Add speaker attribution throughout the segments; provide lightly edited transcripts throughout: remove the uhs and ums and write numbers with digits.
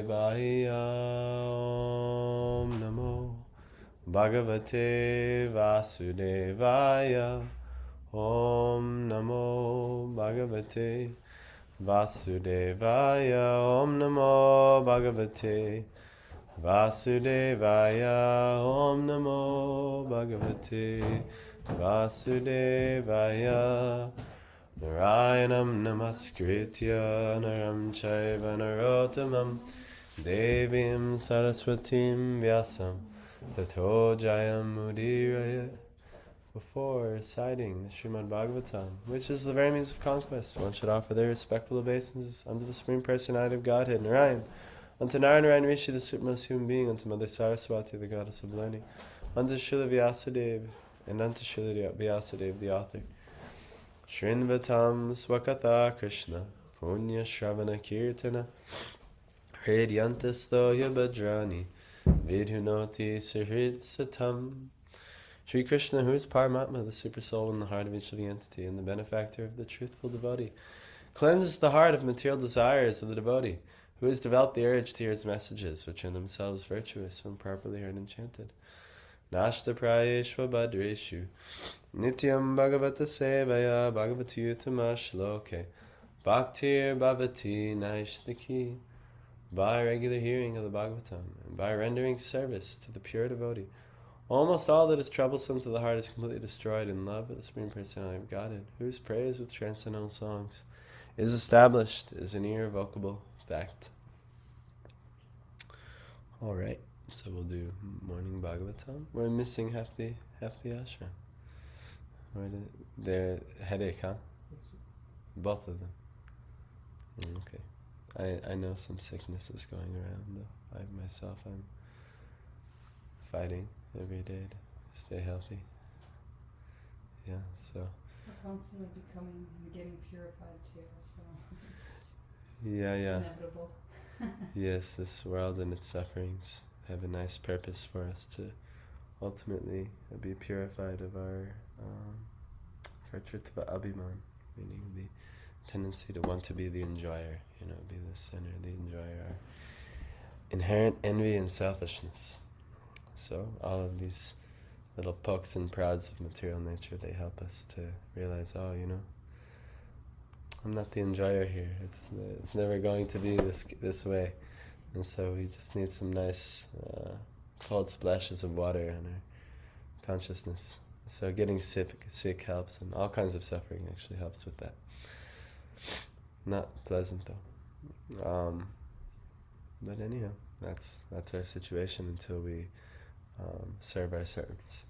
Speaker 1: Vaya Om Namo Bhagavate Vasudevaya Om Namo Bhagavate Vasudevaya Om Namo Bhagavate Vasudevaya Om Namo Bhagavate Vasudevaya Narayanam Namaskritya Naram Chaiva Narottamam Devim Saraswatim Vyasam Tato Jayam Mudiraya. Before reciting the Srimad Bhagavatam, which is the very means of conquest, one should offer their respectful obeisances unto the Supreme Personality of Godhead, Narayan, unto Narayan Rishi, the supremest human being, unto Mother Saraswati, the goddess of learning, unto Srila Vyasadeva, and unto Srila Vyasadeva, the author. Shrinvatam Swakatha Krishna, Punya Shravana Kirtana, Hridyantastoya Bhadrani, Vidhunoti Sahrit Satam. Sri Krishna, who is Paramatma, the super soul in the heart of each living entity, and the benefactor of the truthful devotee, cleanses the heart of material desires of the devotee, who has developed the urge to hear his messages, which are themselves virtuous when properly heard and chanted. Nashta prayeshva badreshu, nityam bhagavata sevaya bhagavati utamash loke, bhaktir bhavati naishtaki. By regular hearing of the Bhagavatam, and by rendering service to the pure devotee, almost all that is troublesome to the heart is completely destroyed in love of the Supreme Personality of Godhead, whose praise with transcendental songs is established as an irrevocable fact. Alright, so we'll do morning Bhagavatam. We're missing half the ashram. They're headache, huh? Both of them. Okay. I know some sickness is going around, though. I'm fighting every day to stay healthy. Yeah, so.
Speaker 2: We're constantly getting purified too, so it's inevitable.
Speaker 1: Yes, this world and its sufferings have a nice purpose for us to ultimately be purified of our kartritva abhiman, meaning the tendency to want to be the enjoyer, be the center, the enjoyer, our inherent envy and selfishness. So all of these little pokes and prods of material nature, they help us to realize, I'm not the enjoyer here. It's never going to be this way. And so we just need some nice cold splashes of water in our consciousness. So getting sick helps, and all kinds of suffering actually helps with that. Not pleasant though. But anyhow, that's our situation until we serve our sentence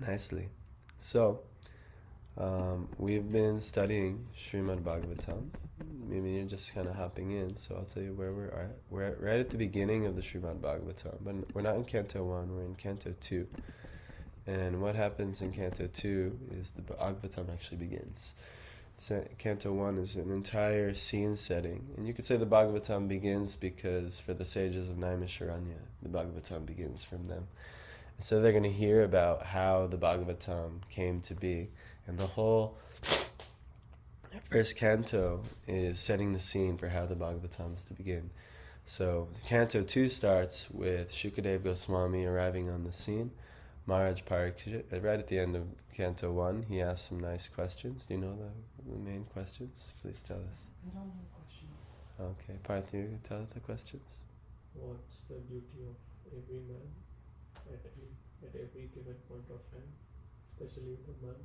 Speaker 1: nicely. So we've been studying Srimad Bhagavatam. Maybe you're just kind of hopping in, so I'll tell you where we're at. We're right at the beginning of the Srimad Bhagavatam, but we're not in Canto 1, we're in Canto 2. And what happens in Canto 2 is the Bhagavatam actually begins. Canto 1 is an entire scene setting. And you could say the Bhagavatam begins because for the sages of Naimisharanya, the Bhagavatam begins from them. And so they're going to hear about how the Bhagavatam came to be. And the whole first canto is setting the scene for how the Bhagavatam is to begin. So Canto 2 starts with Shukadeva Goswami arriving on the scene. Maharaj Parikshit, right at the end of Canto 1, he asks some nice questions. Do you know the main questions? Please tell us.
Speaker 2: I don't know questions.
Speaker 1: Okay, Partha, you can tell the questions.
Speaker 3: What's the duty of every man at every given point of time, especially the man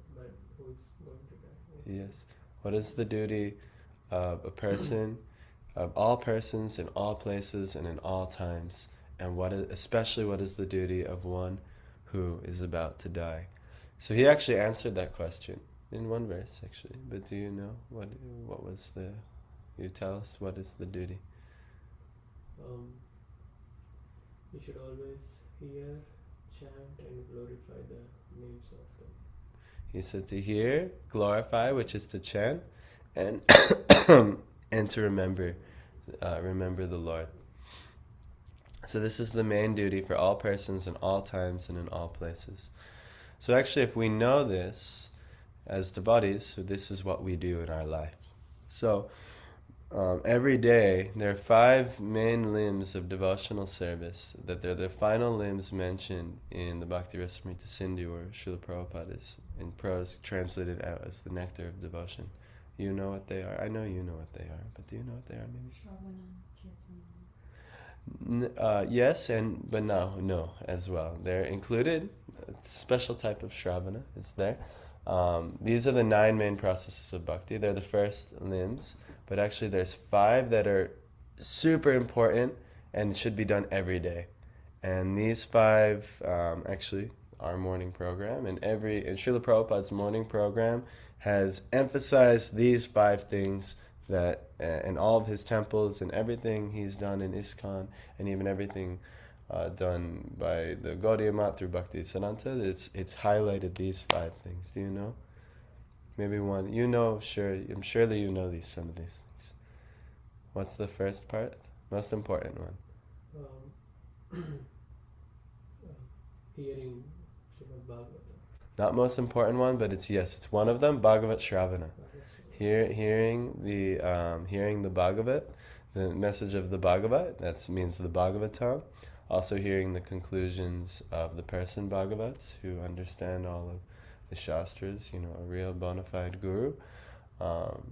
Speaker 3: who is going to die?
Speaker 1: Yes. What is the duty of a person, of all persons in all places and in all times, and especially what is the duty of one who is about to die? So he actually answered that question in one verse, actually. But do you know what was you tell us what is the duty?
Speaker 3: You should always hear, chant, and glorify the names of them.
Speaker 1: He said to hear, glorify, which is to chant, and and to remember the Lord. So this is the main duty for all persons in all times and in all places. So actually, if we know this as devotees, so this is what we do in our life. So every day, there are 5 main limbs of devotional service that they're the final limbs mentioned in the Bhakti Rasamrita Sindhu, or Srila Prabhupada is in prose translated out as the nectar of devotion. You know what they are? I know you know what they are, but do you know what they are maybe? Yes, but no as well. They're included. A special type of Shravana is there. These are the 9 main processes of bhakti. They're the first limbs, but actually there's 5 that are super important and should be done every day. And these 5 actually our morning program, and Srila Prabhupada's morning program has emphasized these 5 things that in all of his temples and everything he's done in ISKCON, and even everything done by the Gaudiya Math through Bhakti Siddhanta, it's highlighted these 5 things. Do you know? Maybe one. You know, I'm sure that you know some of these things. What's the first part? Most important one.
Speaker 3: Hearing Srimad Bhagavatam.
Speaker 1: Not most important one, but it's one of them. Bhagavat Shravana. Hearing the Bhagavat, the message of the Bhagavat. That means the Bhagavatam. Also hearing the conclusions of the person Bhagavats who understand all of the Shastras. A real bona fide guru.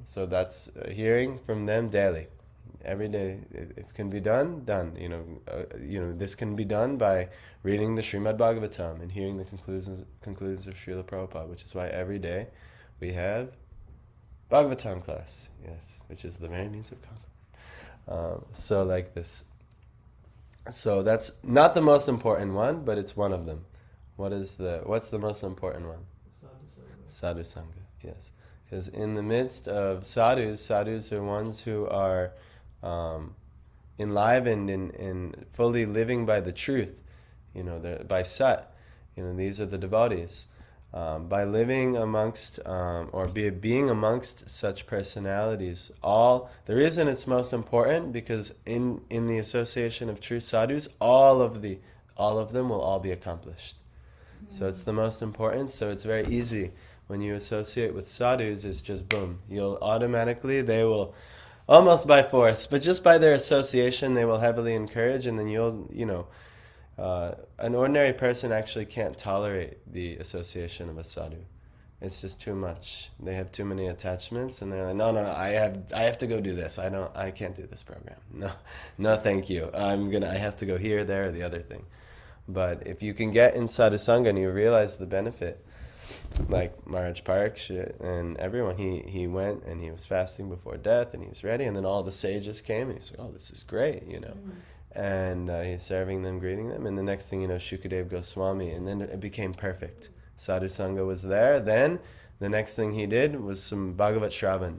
Speaker 1: So that's hearing from them daily. Every day, if it can be done. This can be done by reading the Srimad Bhagavatam and hearing the conclusions of Srila Prabhupada, which is why every day we have Bhagavatam class, yes, which is the very means of contact. So like this. So that's not the most important one, but it's one of them. What's the most important one? Sadhu Sangha, yes. Because in the midst of sadhus are ones who are enlivened in fully living by the truth, by sat. These are the devotees. By living amongst being amongst such personalities, the reason it's most important because in the association of true sadhus, all of them will all be accomplished. So it's the most important. So it's very easy when you associate with sadhus. It's just boom, they will almost by force, but just by their association, they will heavily encourage, and then an ordinary person actually can't tolerate the association of a sadhu. It's just too much. They have too many attachments, and they're like, no, I have to go do this. I can't do this program. No, thank you. I have to go here, there, or the other thing. But if you can get in sadhu sangha and you realize the benefit, like Maharaj Parikshit and everyone, he went and he was fasting before death and he's ready, and then all the sages came and he's like, oh, this is great, and he's serving them, greeting them, and the next thing you know, Shukadev Goswami, and then it became perfect. Sadhu Sangha was there. Then the next thing he did was some Bhagavat Shravan,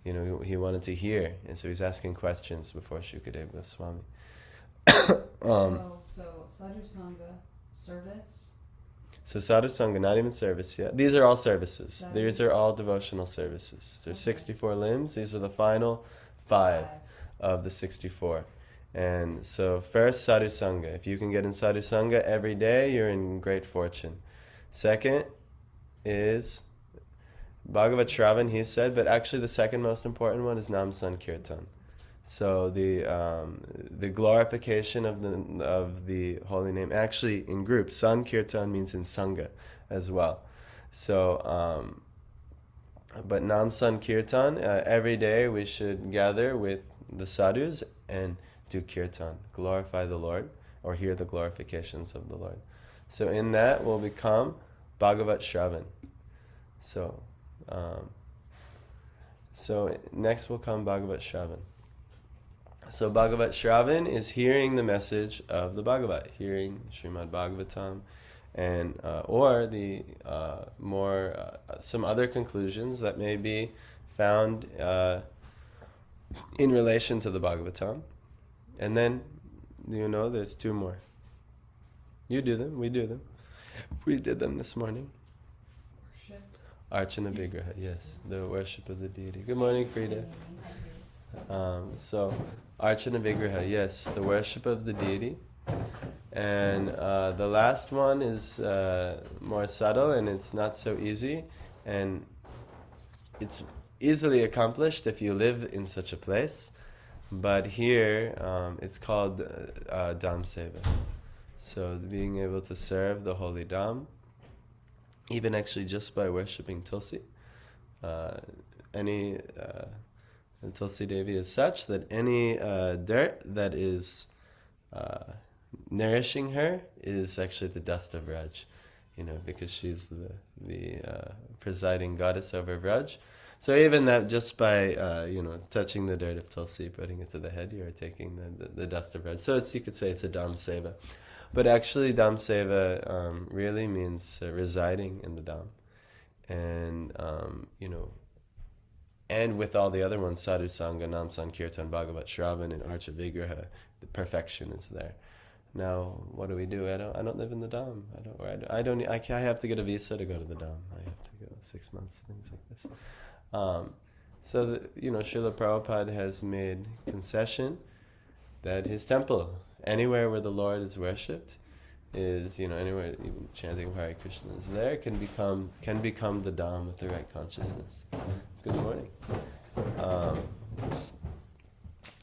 Speaker 1: he wanted to hear, and so he's asking questions before Shukadev Goswami.
Speaker 2: So Sadhu Sangha, service.
Speaker 1: So Sadhu Sangha, not even service yet. These are all services. These are all devotional services. There's 64 limbs. These are the final 5 of the 64. And so first, Sadhu Sangha. If you can get in Sadhu Sangha every day, you're in great fortune. Second is Bhagavat Shravan, he said, but actually the second most important one is Nam Sankirtan. So the glorification of the holy name, actually in groups. Sankirtan means in Sangha as well. So, but Nam Sankirtan, every day we should gather with the sadhus and do kirtan, glorify the Lord, or hear the glorifications of the Lord. So in that will become Bhagavat Shravan. So next will come Bhagavat Shravan. So Bhagavat Shravan is hearing the message of the Bhagavat, hearing Srimad Bhagavatam, and or the some other conclusions that may be found in relation to the Bhagavatam. And then, there's 2 more. You do them, we do them. We did them this morning.
Speaker 2: Worship.
Speaker 1: Archana Vigraha, yes, the worship of the deity. Good morning, Frida. So, Archana Vigraha, yes, the worship of the deity. And the last one is more subtle and it's not so easy. And it's easily accomplished if you live in such a place. But here, it's called Dham Seva. So being able to serve the holy Dham, even actually just by worshipping Tulsi. And Tulsi Devi is such that any dirt that is nourishing her is actually the dust of Raj, because she's the presiding goddess over Raj. So even that, just by touching the dirt of Tulsi, putting it to the head, you are taking the dust of Raj. So you could say it's a Dham Seva. But actually, Dham Seva really means residing in the Dham. And, and with all the other ones, Sadhu Sangha, Nam Sankirtan, Bhagavat Shravan, and Archa Vigraha, the perfection is there. Now, what do we do? I don't live in the Dham. I have to get a visa to go to the Dham. I have to go 6 months, things like this. So Srila Prabhupada has made concession that his temple, anywhere where the Lord is worshipped, is anywhere even chanting Hare Krishna is there, can become the Dham with the right consciousness. Good morning.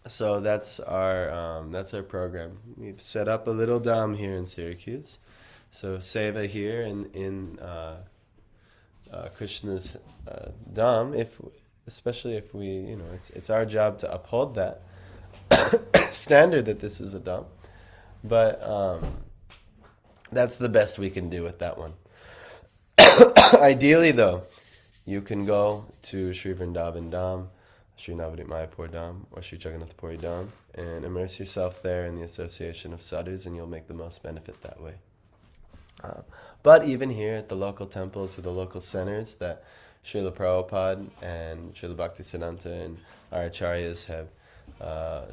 Speaker 1: So that's our program. We've set up a little Dham here in Syracuse. So Seva here in Krishna's Dham, especially if we, it's our job to uphold that standard that this is a Dham. But that's the best we can do with that one. Ideally, though, you can go to Sri Vrindavan Dham, Sri Navadvip Mayapur Dham, or Sri Jagannath Puri Dham, and immerse yourself there in the association of sadhus, and you'll make the most benefit that way. But even here at the local temples or the local centers that Srila Prabhupada and Srila Bhaktisiddhanta and our acharyas have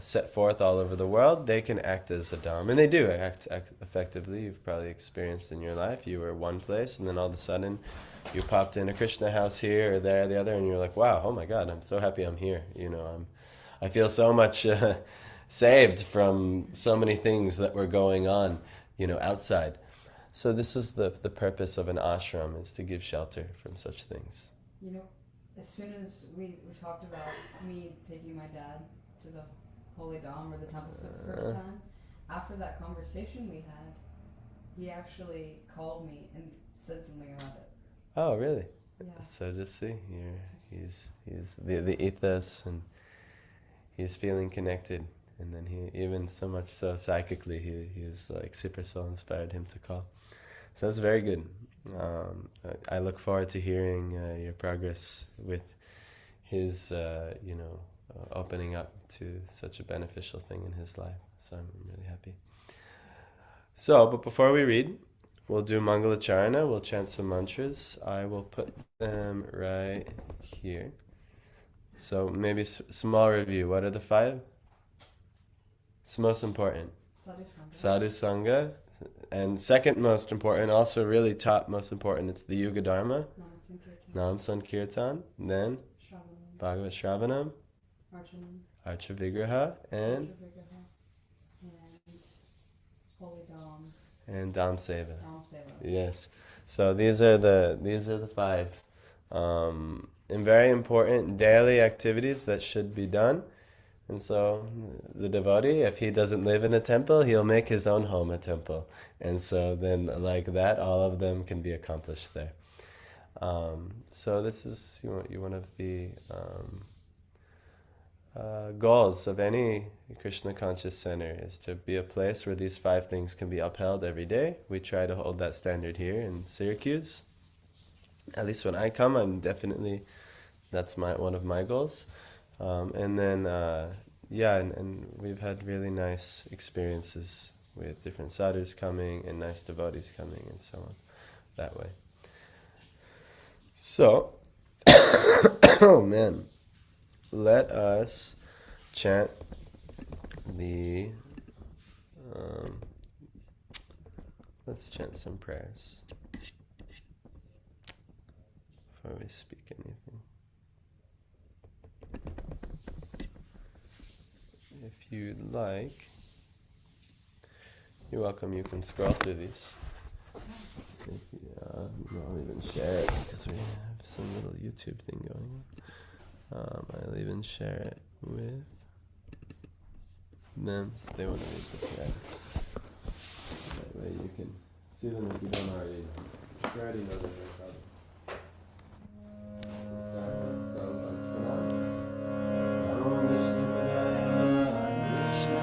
Speaker 1: set forth all over the world, they can act as a Dham. And they do act effectively. You've probably experienced in your life, you were one place, and then all of a sudden you popped in a Krishna house here or there or the other, and you're like, wow, oh my God, I'm so happy I'm here. I feel so much saved from so many things that were going on, outside. So this is the purpose of an ashram, is to give shelter from such things.
Speaker 2: As soon as we talked about me taking my dad to the Holy Dham or the temple for the first time, after that conversation we had, he actually called me and said something about it.
Speaker 1: Oh, really?
Speaker 2: Yeah.
Speaker 1: So just see, he's the ethos, and he's feeling connected. And then he, even so much so psychically, he was like super soul inspired him to call. So that's very good. I look forward to hearing your progress with his, opening up to such a beneficial thing in his life. So I'm really happy. So, but before we read, we'll do Mangalacharana. We'll chant some mantras. I will put them right here. So maybe small review. What are the 5? It's most important. Sadhu Sangha. And second most important, also really top most important, it's the Yuga Dharma. Nam Sankirtan. Then Bhagavat Shravanam. Archa Vigraha. And
Speaker 2: Holy Dham.
Speaker 1: And Dham Seva.
Speaker 2: Dham Seva.
Speaker 1: Yes. So these are the 5 and very important daily activities that should be done. And so the devotee, if he doesn't live in a temple, he'll make his own home a temple. And so then like that, all of them can be accomplished there. So this is one of the goals of any Krishna conscious center, is to be a place where these 5 things can be upheld every day. We try to hold that standard here in Syracuse. At least when I come, that's one of my goals. And then, and we've had really nice experiences with different sadhus coming and nice devotees coming and so on, that way. So, oh man, let us chant let's chant some prayers before we speak anything. If you'd like, you're welcome. You can scroll through these. I'll even share it because we have some little YouTube thing going on. I'll even share it with them so they want to read the threads. That way you can see them if you don't already know. If you already know them, no problem. We'll start with Prabhupada's pronouns. Namo Vishnu Padaya Krishna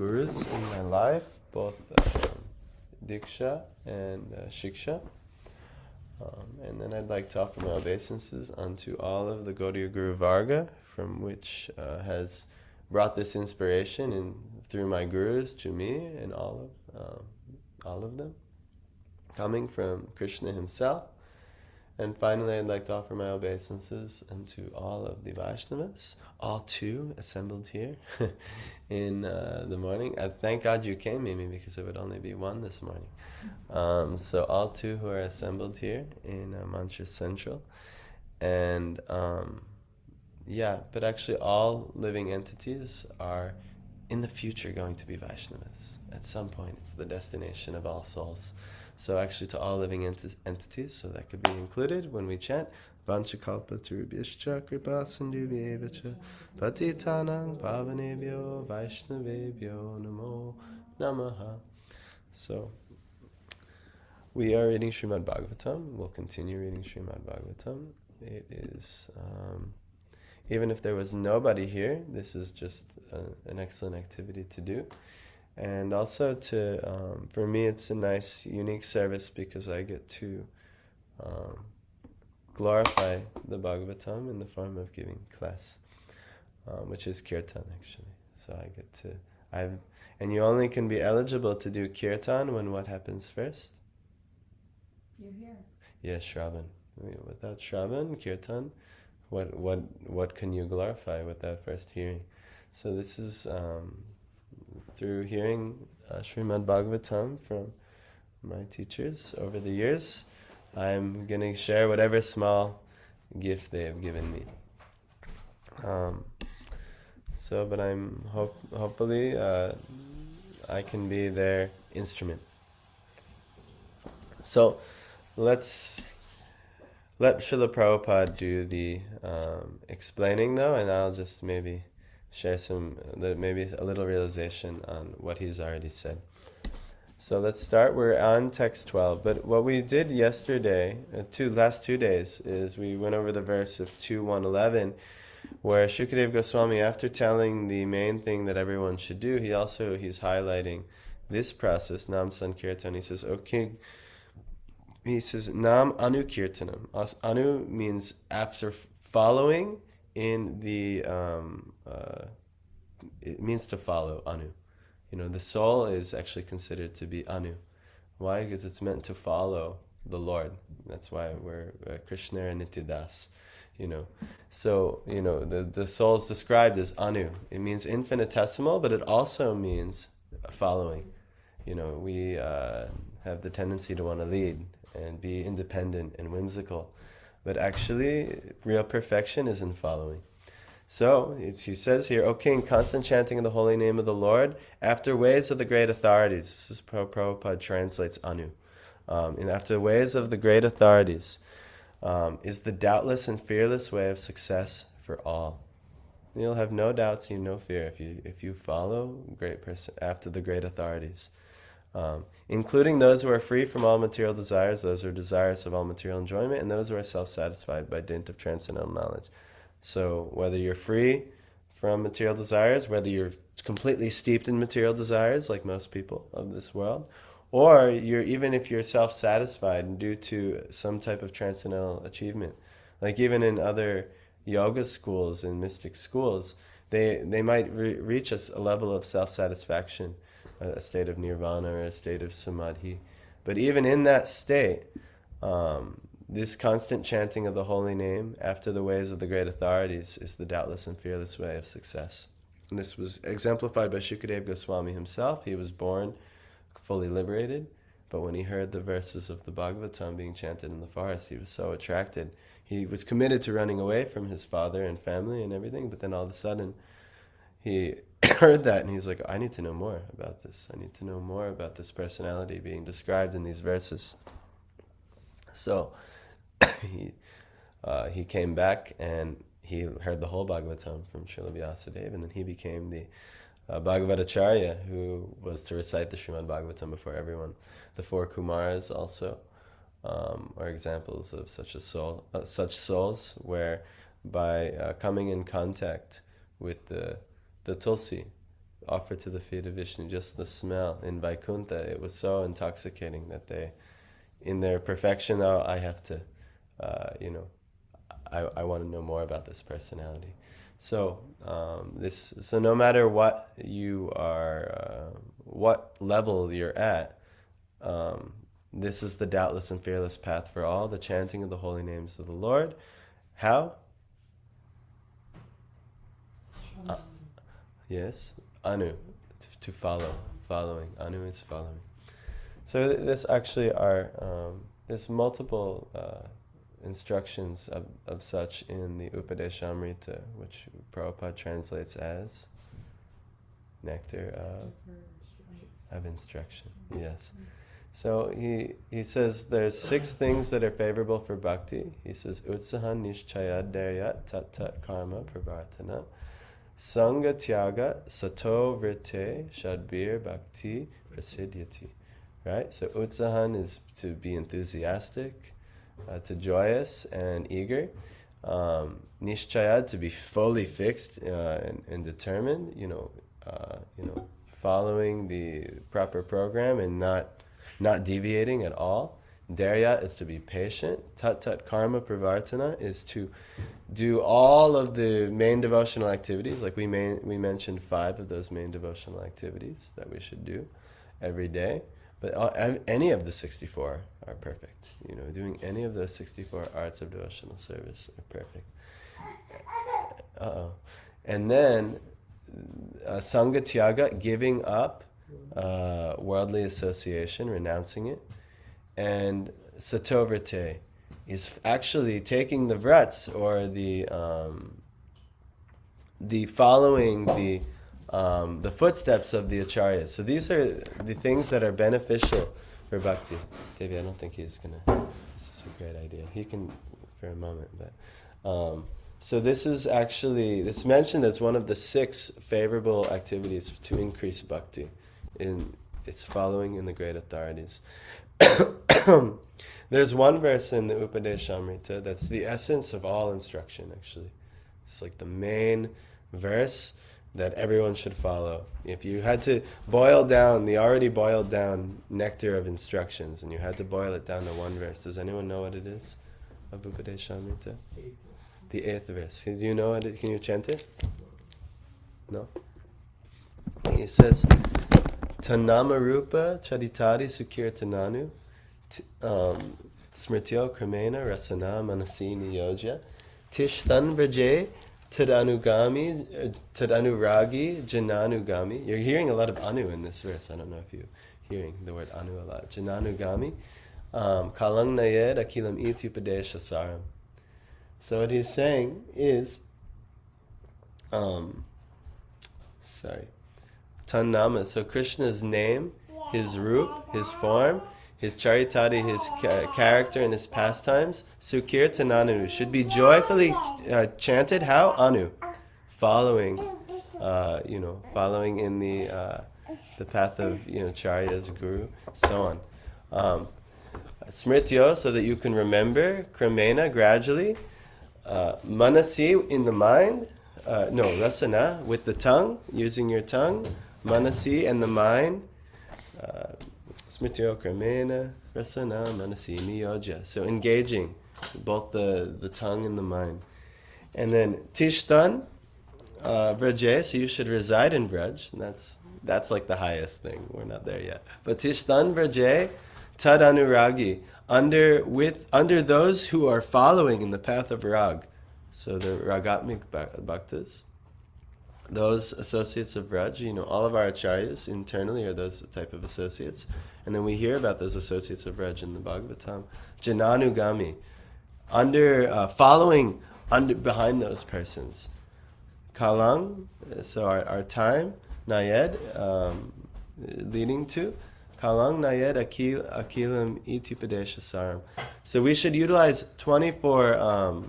Speaker 1: gurus in my life, both Diksha and Shiksha. And then I'd like to offer my obeisances unto all of the Gaudiya Guru Varga, from which has brought this inspiration in, through my gurus to me, and all of them, coming from Krishna himself. And finally, I'd like to offer my obeisances unto all of the Vaishnavas, all two assembled here in the morning. Thank God you came, Mimi, because it would only be one this morning. So all two who are assembled here in Mantra Central. And but actually all living entities are in the future going to be Vaishnavas. At some point, it's the destination of all souls. So actually to all living entities, so that could be included when we chant Vanchakalpa Turubhyascha Kripa Sindhubhyevacha Patitanang Pavanebhyo Vaishnavebhyo Namo Namaha. So we are reading Srimad Bhagavatam. We'll continue reading Srimad Bhagavatam. It is, even if there was nobody here, this is just an excellent activity to do. And also for me, it's a nice, unique service because I get to glorify the Bhagavatam in the form of giving class, which is kirtan actually. So I get to, and you only can be eligible to do kirtan when what happens first?
Speaker 2: You hear.
Speaker 1: Yeah, Shravan. Without Shravan, kirtan, what can you glorify without first hearing? So this is through hearing Srimad Bhagavatam from my teachers over the years. I'm going to share whatever small gift they have given me. But I'm hopefully I can be their instrument. So let's let Srila Prabhupada do the explaining though, and I'll just maybe share maybe a little realization on what he's already said. So let's start. We're on text 12, but what we did yesterday, last 2 days, is we went over the verse of 2:111, where Shukadeva Goswami, after telling the main thing that everyone should do, he's highlighting this process, Nam Sankirtan. He says, "O king," he says, "Nam Anu Kirtanam." Anu means after following in the it means to follow, Anu. The soul is actually considered to be Anu. Why? Because it's meant to follow the Lord. That's why we're Krishna and Nityadas. So the soul is described as Anu. It means infinitesimal, but it also means following. We have the tendency to want to lead and be independent and whimsical, but actually real perfection is in following. So he says here, "O king, constant chanting of the holy name of the Lord after ways of the great authorities." This is Prabhupada translates Anu. And after the ways of the great authorities is the doubtless and fearless way of success for all. You'll have no doubts, no fear if you follow after the great authorities, including those who are free from all material desires, those who are desirous of all material enjoyment, and those who are self-satisfied by dint of transcendental knowledge. So whether you're free from material desires, whether you're completely steeped in material desires, like most people of this world, or even if you're self-satisfied due to some type of transcendental achievement, like even in other yoga schools and mystic schools, they might reach a level of self-satisfaction, a state of nirvana or a state of samadhi. But even in that state, this constant chanting of the holy name after the ways of the great authorities is the doubtless and fearless way of success. And this was exemplified by Shukadeva Goswami himself. He was born fully liberated, but when he heard the verses of the Bhagavatam being chanted in the forest, he was so attracted. He was committed to running away from his father and family and everything, but then all of a sudden he heard that and he's like, I need to know more about this. I need to know more about this personality being described in these verses. So he came back and he heard the whole Bhagavatam from Srila Vyasadeva, and then he became the Bhagavatacharya, who was to recite the Srimad Bhagavatam before everyone. The four Kumaras also are examples of such souls, where by coming in contact with the tulsi offered to the feet of Vishnu, just the smell in Vaikuntha, it was so intoxicating that they, in their perfection, I have to, I want to know more about this personality. So so no matter what you are, what level you're at, this is the doubtless and fearless path for all, the chanting of the holy names of the Lord. How? Yes, Anu, to follow, following. Anu is following. So this actually there's multiple instructions of such in the Upadeshamrita, which Prabhupada translates as nectar of instruction. Yes. So he says there's 6 things that are favorable for bhakti. He says utsahan nishchaya daryat tat tat karma pravartana sangha tyaga sato vrite shadbir bhakti prasidyati. Right? So utsahan is to be enthusiastic, to joyous and eager. Nishchaya, to be fully fixed and determined, following the proper program and not deviating at all. Daryat is to be patient. Tat tat karma pravartana is to do all of the main devotional activities. Like we mentioned 5 of those main devotional activities that we should do every day. But any of the 64 are perfect. Doing any of those 64 arts of devotional service are perfect. And then sangha tyaga, giving up worldly association, renouncing it. And satovrite is actually taking the vrats, or the following the footsteps of the acharyas. So these are the things that are beneficial for bhakti. Devi, I don't think he's gonna. This is a great idea. He can for a moment, but so this is actually, it's mentioned as one of the 6 favorable activities to increase bhakti. It's following in the great authorities. There's one verse in the Upadeshamrita that's the essence of all instruction, actually. It's like the main verse that everyone should follow. If you had to boil down the already boiled down nectar of instructions, and you had to boil it down to one verse, does anyone know what it is? Of Upadeshamrita? The 8th verse. Do you know it? Can you chant it? No? He says, Tanama Rupa Charitari Sukirtananu Smrityo Kramena Rasana Manasi Niyojya Tishtan Vraje Tadanuragi Jananugami. You're hearing a lot of anu in this verse. I don't know if you're hearing the word anu a lot. Jananugami. Kalang Nayed Akilam Iti Padesha Saram. So what he's saying is, Tannama. So Krishna's name, his roop, his form, his charitati, his character and his pastimes, Sukir Tananu, should be joyfully chanted. How? Anu. Following, following in the path of, Charya's guru, so on. Smrityo, so that you can remember, Kramena, gradually, Manasi, in the mind, Rasana, with the tongue, using your tongue, Manasi, and the mind, Smrityo Kramena, Rasana, Manasi, Niyojya. So engaging both the tongue and the mind. And then Tishtan, Vraje, so you should reside in Vraj. And that's like the highest thing. We're not there yet. But Tishtan Vraje, Tad Anuragi, under those who are following in the path of Rag. So the Ragatmik Bhaktas, those associates of Vraj, all of our acharyas internally are those type of associates. And then we hear about those associates of Vraj in the Bhagavatam. Jananugami, following behind those persons. Kalang, so our time, Nayed, leading to Kalang Nayed Akilam Itipadesha Saram. So we should utilize 24.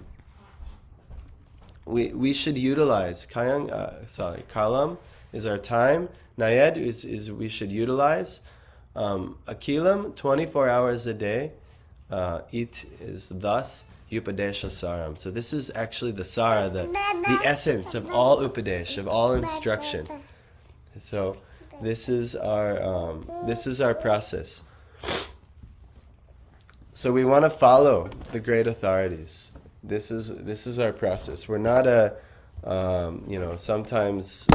Speaker 1: We should utilize Kalam is our time. Nayed is we should utilize. Akilam 24 hours a day. It is thus Upadesha Saram. So this is actually the Sara, the essence of all Upadesh, of all instruction. So this is our process. So we want to follow the great authorities. This is our process. We're not sometimes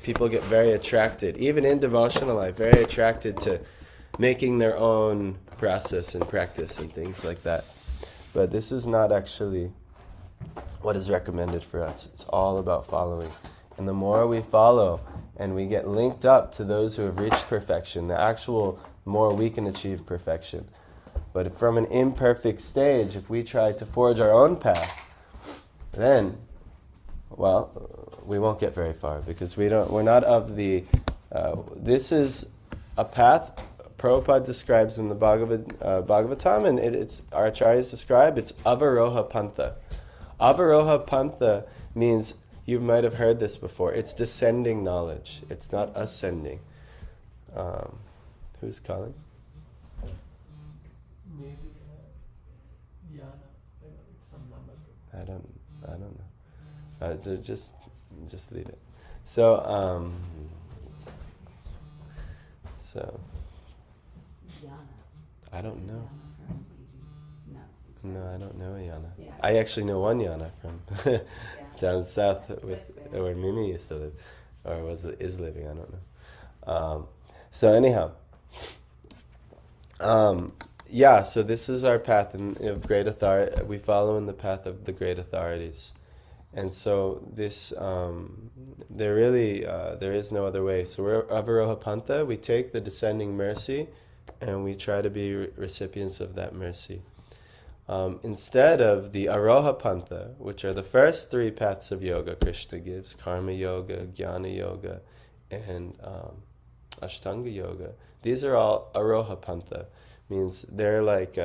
Speaker 1: people get very attracted, even in devotional life, very attracted to making their own process and practice and things like that. But this is not actually what is recommended for us. It's all about following. And the more we follow and we get linked up to those who have reached perfection, the more we can achieve perfection. But from an imperfect stage, if we try to forge our own path, then, we won't get very far because we're not of the, this is a path Prabhupada describes in the Bhagavatam, and it's our acharyas describe, it's Avaroha Pantha. Avaroha Pantha means, you might have heard this before, it's descending knowledge. It's not ascending. Who's calling?
Speaker 3: Maybe Yana. It's some number.
Speaker 1: I don't know. So just leave it. So I don't know. No, I don't know a Yana. Yeah. I actually know one Yana from down south where Mimi used to live, or is living. I don't know. So anyhow, so this is our path of great authority. We follow in the path of the great authorities, and so this there is no other way. So we're Avaroha Pantha. We take the descending mercy, and we try to be recipients of that mercy. Instead of the Aroha Pantha, which are the first three paths of yoga Krishna gives, Karma Yoga, Jnana Yoga, and Ashtanga Yoga, these are all Aroha Pantha, means they're like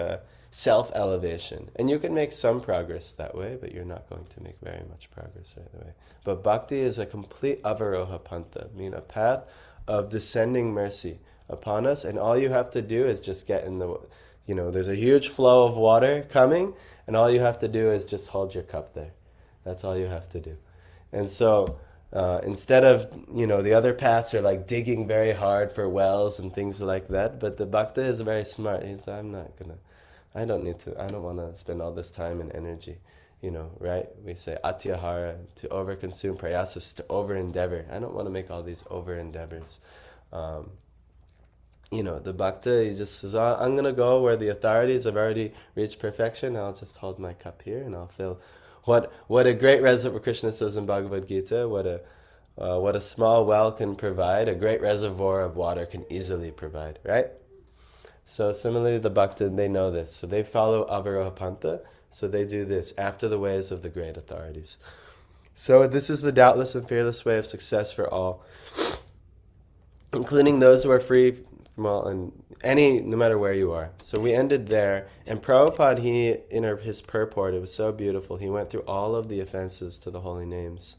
Speaker 1: self-elevation. And you can make some progress that way, but you're not going to make very much progress right away. But Bhakti is a complete Avaroha Pantha, meaning a path of descending mercy upon us, and all you have to do is just get in the, there's a huge flow of water coming, and all you have to do is just hold your cup there. That's all you have to do. And so instead of, the other paths are like digging very hard for wells and things like that, but the bhakta is very smart. He's, I don't want to spend all this time and energy, right? We say atyahara, to overconsume, prayasas, to over-endeavor. I don't want to make all these over-endeavors. The bhakta, he just says, I'm going to go where the authorities have already reached perfection. I'll just hold my cup here and I'll fill. What a great reservoir, Krishna says in Bhagavad Gita, what a small well can provide, a great reservoir of water can easily provide, right? So similarly, the bhakta, they know this. So they follow avaroha panta, so they do this after the ways of the great authorities. So this is the doubtless and fearless way of success for all, including those who are free from all, and no matter where you are. So we ended there, and Prabhupada, in his purport, it was so beautiful. He went through all of the offenses to the holy names.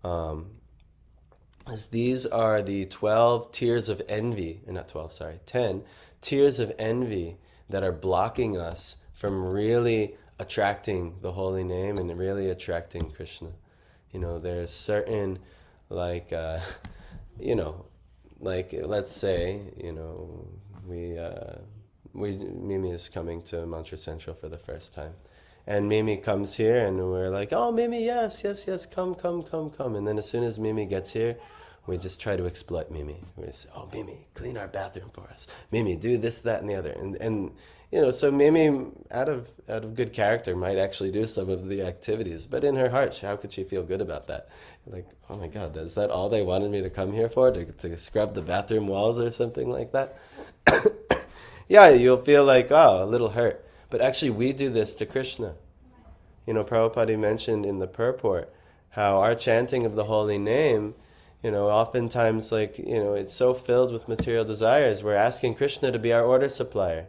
Speaker 1: As these are the 12 tears of envy, or not 12, sorry, 10 tears of envy that are blocking us from really attracting the holy name and really attracting Krishna. There's certain, like let's say, Mimi is coming to Mantra Central for the first time. And Mimi comes here and we're like, oh, Mimi, yes, come. And then as soon as Mimi gets here, we just try to exploit Mimi. We say, oh, Mimi, clean our bathroom for us. Mimi, do this, that, and the other. And so Mimi, out of good character, might actually do some of the activities. But in her heart, how could she feel good about that? Like, oh my God, is that all they wanted me to come here for? To scrub the bathroom walls or something like that? Yeah, you'll feel like, oh, a little hurt. But actually, we do this to Krishna. Prabhupada mentioned in the purport how our chanting of the holy name, oftentimes, it's so filled with material desires. We're asking Krishna to be our order supplier,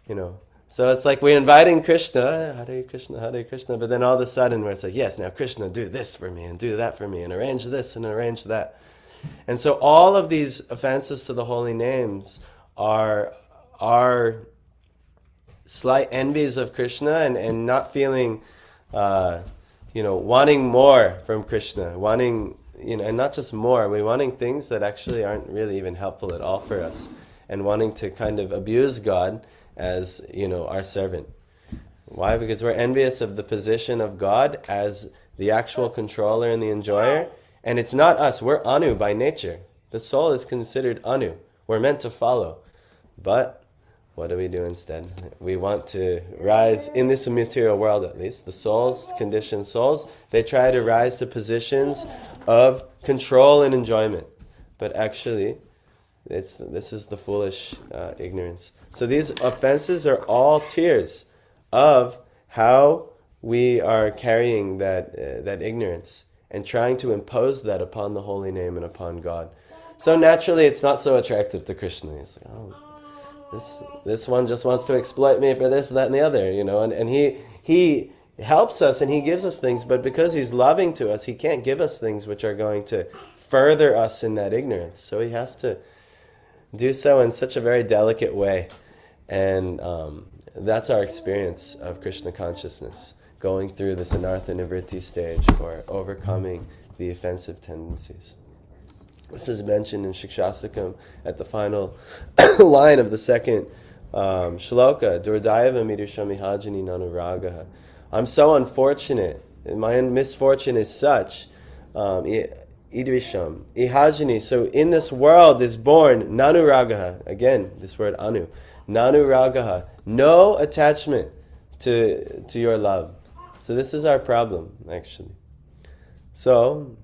Speaker 1: So it's like we're inviting Krishna, Hare Krishna, but then all of a sudden we're saying, yes, now Krishna, do this for me and do that for me and arrange this and arrange that. And so all of these offenses to the holy names are slight envies of Krishna and not feeling, wanting more from Krishna, wanting, and not just more, we're wanting things that actually aren't really even helpful at all for us, and wanting to kind of abuse God as, our servant. Why? Because we're envious of the position of God as the actual controller and the enjoyer, and it's not us. We're Anu by nature. The soul is considered Anu. We're meant to follow. But what do we do instead? We want to rise, in this material world at least, the souls, conditioned souls, they try to rise to positions of control and enjoyment. But actually, this is the foolish ignorance. So these offenses are all tears of how we are carrying that ignorance and trying to impose that upon the holy name and upon God. So naturally, it's not so attractive to Krishna. It's like, oh, this one just wants to exploit me for this, that, and the other, and he helps us and he gives us things, but because he's loving to us, he can't give us things which are going to further us in that ignorance. So he has to do so in such a very delicate way. And that's our experience of Krishna consciousness, going through this anartha nivritti stage for overcoming the offensive tendencies. This is mentioned in Shikshastakam at the final line of the second shloka. Durdayava midushami hajani nanuragaha. I'm so unfortunate. My misfortune is such. Idvisham. Ihajani. So in this world is born nanuragaha. Again, this word anu. Nanuragaha. No attachment to your love. So this is our problem, actually. So,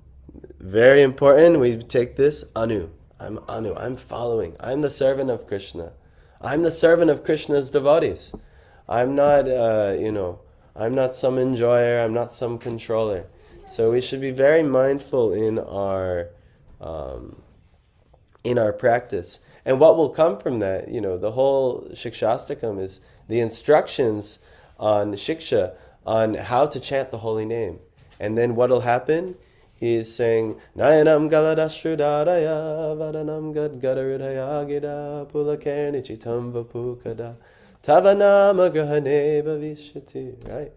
Speaker 1: very important, we take this anu. I'm anu. I'm following. I'm the servant of Krishna. I'm the servant of Krishna's devotees. I'm not, I'm not some enjoyer. I'm not some controller. So we should be very mindful in our practice. And what will come from that, the whole Shikshastakam is the instructions on Shiksha, on how to chant the holy name. And then what will happen? He is saying, Nayanam galadashrudadaya, vadanam gadgadarudaya gida, pulakernichitam vapukada, tavanama grahane bhavishyati, right?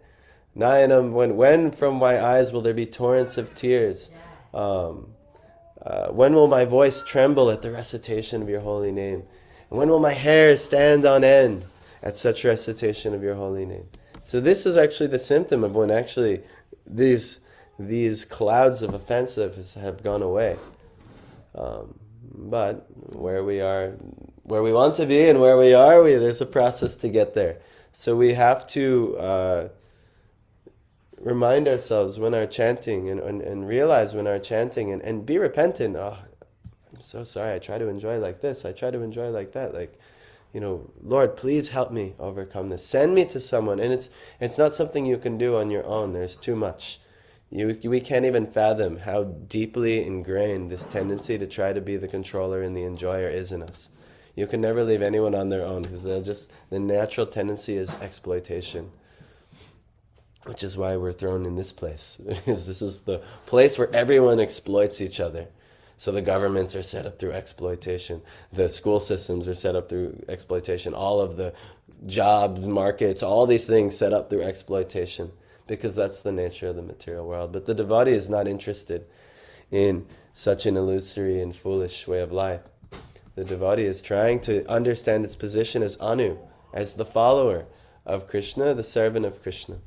Speaker 1: Nayanam, when from my eyes will there be torrents of tears? When will my voice tremble at the recitation of your holy name? And when will my hair stand on end at such recitation of your holy name? So this is actually the symptom of when actually these clouds of offensive have gone away. But where we want to be and where we are, there's a process to get there. So we have to remind ourselves when our chanting and realize when our chanting and be repentant. Oh, I'm so sorry. I try to enjoy like this. I try to enjoy like that. Like, Lord, please help me overcome this. Send me to someone. And it's not something you can do on your own. There's too much. We can't even fathom how deeply ingrained this tendency to try to be the controller and the enjoyer is in us. You can never leave anyone on their own because the natural tendency is exploitation. Which is why we're thrown in this place. This is the place where everyone exploits each other. So the governments are set up through exploitation. The school systems are set up through exploitation. All of the job markets, all these things set up through exploitation. Because that's the nature of the material world. But the devotee is not interested in such an illusory and foolish way of life. The devotee is trying to understand its position as Anu, as the follower of Krishna, the servant of Krishna.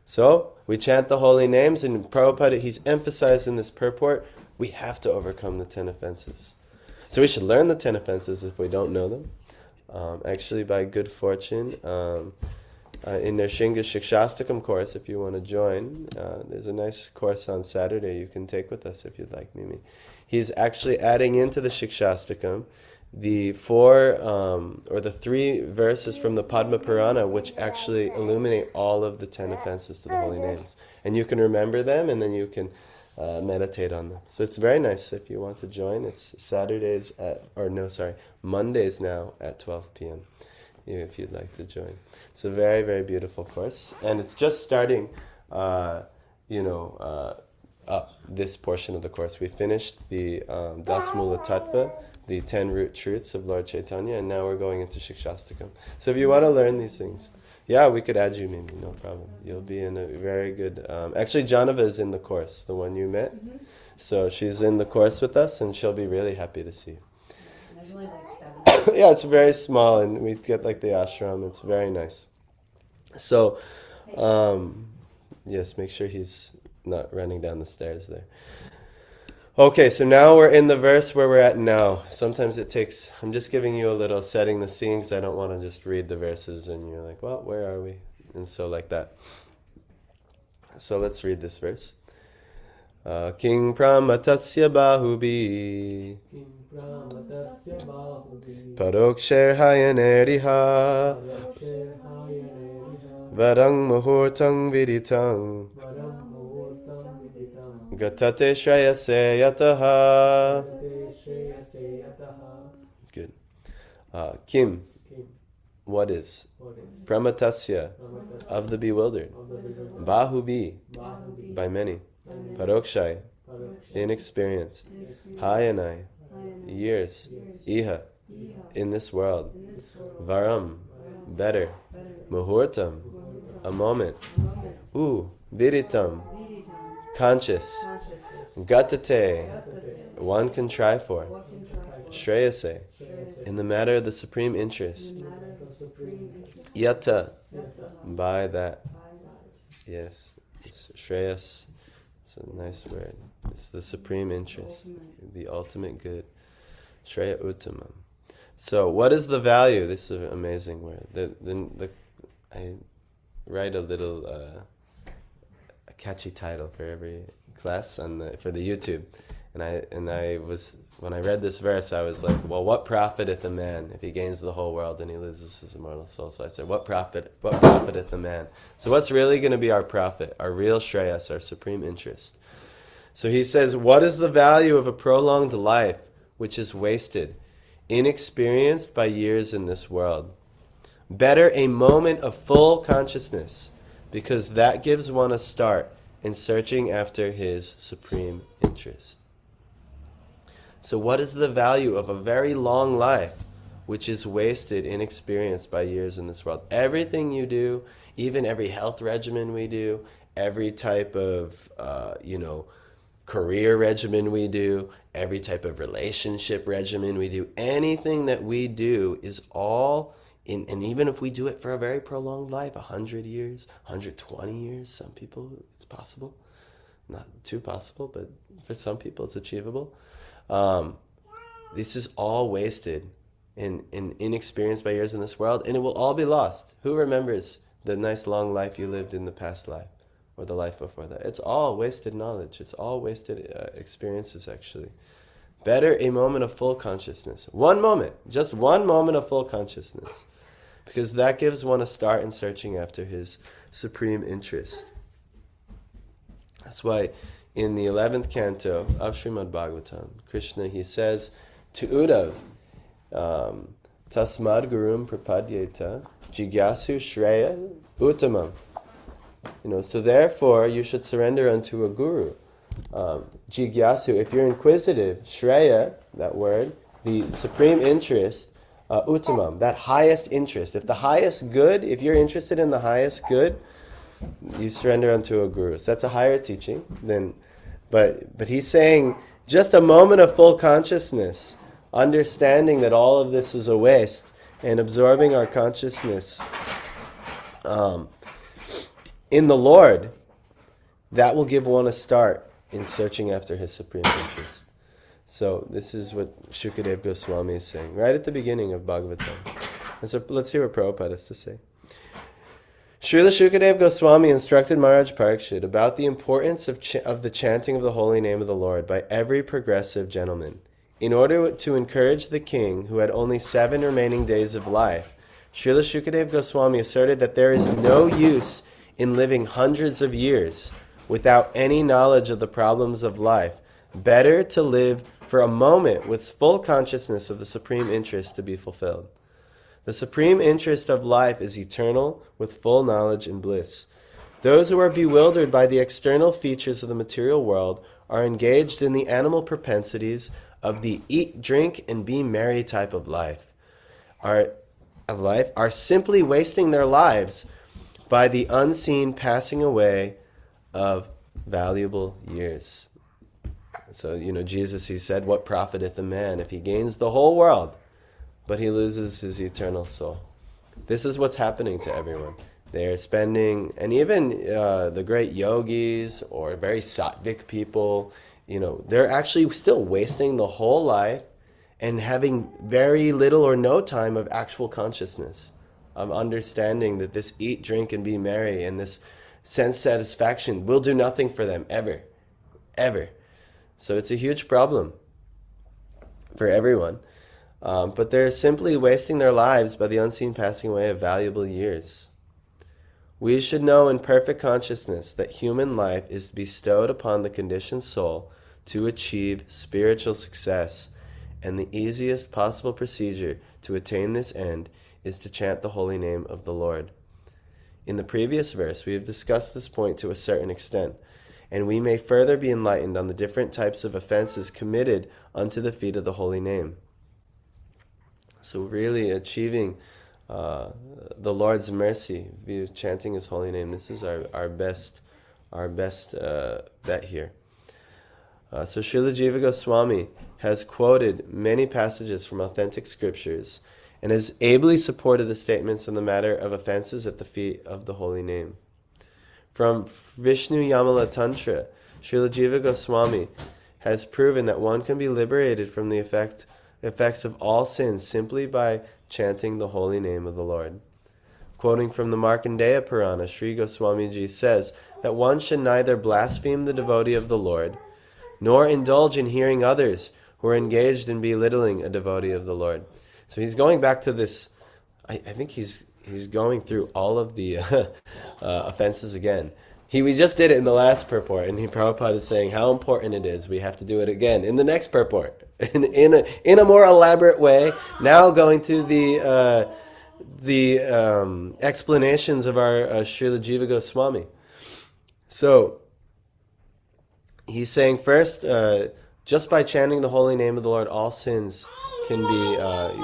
Speaker 1: So, we chant the holy names, and Prabhupada, he's emphasized in this purport, we have to overcome the 10 offenses. So we should learn the 10 offenses if we don't know them. Actually, by good fortune, in their Shinga Shikshastakam course, if you want to join, there's a nice course on Saturday you can take with us if you'd like, Mimi. He's actually adding into the Shikshastakam the 3 verses from the Padma Purana, which actually illuminate all of the 10 offenses to the holy names. And you can remember them, and then you can meditate on them. So it's very nice if you want to join. It's Mondays now at 12 p.m. if you'd like to join. It's a very, very beautiful course. And it's just starting, this portion of the course. We finished the Dasmula Tattva, the 10 root truths of Lord Chaitanya, and now we're going into Shikshastakam. So if you want to learn these things, we could add you, Mimi, no problem. You'll be in a very good... actually, Janava is in the course, the one you met. Mm-hmm. So she's in the course with us, and she'll be really happy to see you.
Speaker 2: There's only 7.
Speaker 1: Yeah, it's very small, and we get the ashram. It's very nice. So, yes, make sure he's not running down the stairs there. Okay, so now we're in the verse where we're at now. Sometimes it takes... I'm just giving you a little setting the scene because I don't want to just read the verses and you're like, well, where are we? And so like that. So let's read this verse. King Pramatasya Bahubi Paroksher Hayaneriha Varang Muhurtang Viditang Gatate Shreyase Yataha. Good. Kim, what is? Pramatasya, of the bewildered. Bahubi, by many. Parokshai, inexperienced. Hayanai, years. Iha, in this world. Varam, better. Muhurtam, a moment. Viritam, conscious. Gatate, one can try for. Shreyase, in the matter of the supreme interest. Yata, by that. Yes, Shreyas, it's a nice word. It's the supreme interest, the ultimate good. Shreya Uttamam. So, what is the value? This is an amazing word. I write a little a catchy title for every class for the YouTube, and I was, when I read this verse, I was like, well, what profiteth a man if he gains the whole world and he loses his immortal soul? So I said, what profiteth a man? So what's really going to be our profit, our real shreyas, our supreme interest? So he says, what is the value of a prolonged life which is wasted, inexperienced by years in this world? Better a moment of full consciousness, because that gives one a start in searching after his supreme interest. So what is the value of a very long life which is wasted, inexperienced by years in this world. Everything you do, even every health regimen we do, every type of, career regimen we do, every type of relationship regimen we do, anything that we do is all and even if we do it for a very prolonged life, 100 years, 120 years, some people, it's possible. Not too possible, but for some people it's achievable. This is all wasted and inexperienced by years in this world, and it will all be lost. Who remembers the nice long life you lived in the past life or the life before that? It's all wasted knowledge. It's all wasted experiences, actually. Better a moment of full consciousness. One moment, just one moment of full consciousness, because that gives one a start in searching after his supreme interest. That's why in the 11th canto of Srimad Bhagavatam, Krishna, he says to Uddhav, Tasmad Gurum Prapadyeta Jigyasu Shreya Uttamam. So therefore you should surrender unto a guru. Jigyasu, if you're inquisitive, Shreya, that word, the supreme interest, Uttamam, that highest interest. If the highest good, if you're interested in the highest good, you surrender unto a guru. So that's a higher teaching. But he's saying just a moment of full consciousness, understanding that all of this is a waste, and absorbing our consciousness in the Lord, that will give one a start in searching after his supreme interest. So this is what Shukadeva Goswami is saying right at the beginning of Bhagavatam. And so let's hear what Prabhupada has to say. Srila Shukadeva Goswami instructed Maharaj Parikshit about the importance of the chanting of the holy name of the Lord by every progressive gentleman. In order to encourage the king, who had only 7 remaining days of life, Srila Shukadeva Goswami asserted that there is no use in living hundreds of years without any knowledge of the problems of life. Better to live for a moment with full consciousness of the supreme interest to be fulfilled. The supreme interest of life is eternal, with full knowledge and bliss. Those who are bewildered by the external features of the material world are engaged in the animal propensities of the eat, drink, and be merry type of life. Are simply wasting their lives by the unseen passing away of valuable years. So, Jesus, he said, what profiteth a man if he gains the whole world, but he loses his eternal soul? This is what's happening to everyone. They're spending, and even the great yogis or very sattvic people, they're actually still wasting the whole life and having very little or no time of actual consciousness, of understanding that this eat, drink, and be merry and this sense satisfaction will do nothing for them ever. So it's a huge problem for everyone. But they're simply wasting their lives by the unseen passing away of valuable years. We should know in perfect consciousness that human life is bestowed upon the conditioned soul to achieve spiritual success, and the easiest possible procedure to attain this end is to chant the holy name of the Lord. In the previous verse, we have discussed this point to a certain extent, and we may further be enlightened on the different types of offenses committed unto the feet of the holy name. So really achieving the Lord's mercy via chanting his holy name, this is our best bet here. So Srila Jiva Goswami has quoted many passages from authentic scriptures and has ably supported the statements on the matter of offenses at the feet of the holy name. From Vishnu Yamala Tantra, Srila Jiva Goswami has proven that one can be liberated from the effects of all sins simply by chanting the holy name of the Lord. Quoting from the Markandeya Purana, Sri Goswamiji says that one should neither blaspheme the devotee of the Lord, nor indulge in hearing others who are engaged in belittling a devotee of the Lord. So he's going back to this, I think he's going through all of the offenses again. We just did it in the last purport, and Prabhupada is saying how important it is. We have to do it again in the next purport, in a more elaborate way. Now going to the explanations of our Srila Jiva Goswami. So he's saying first, just by chanting the holy name of the Lord, all sins can be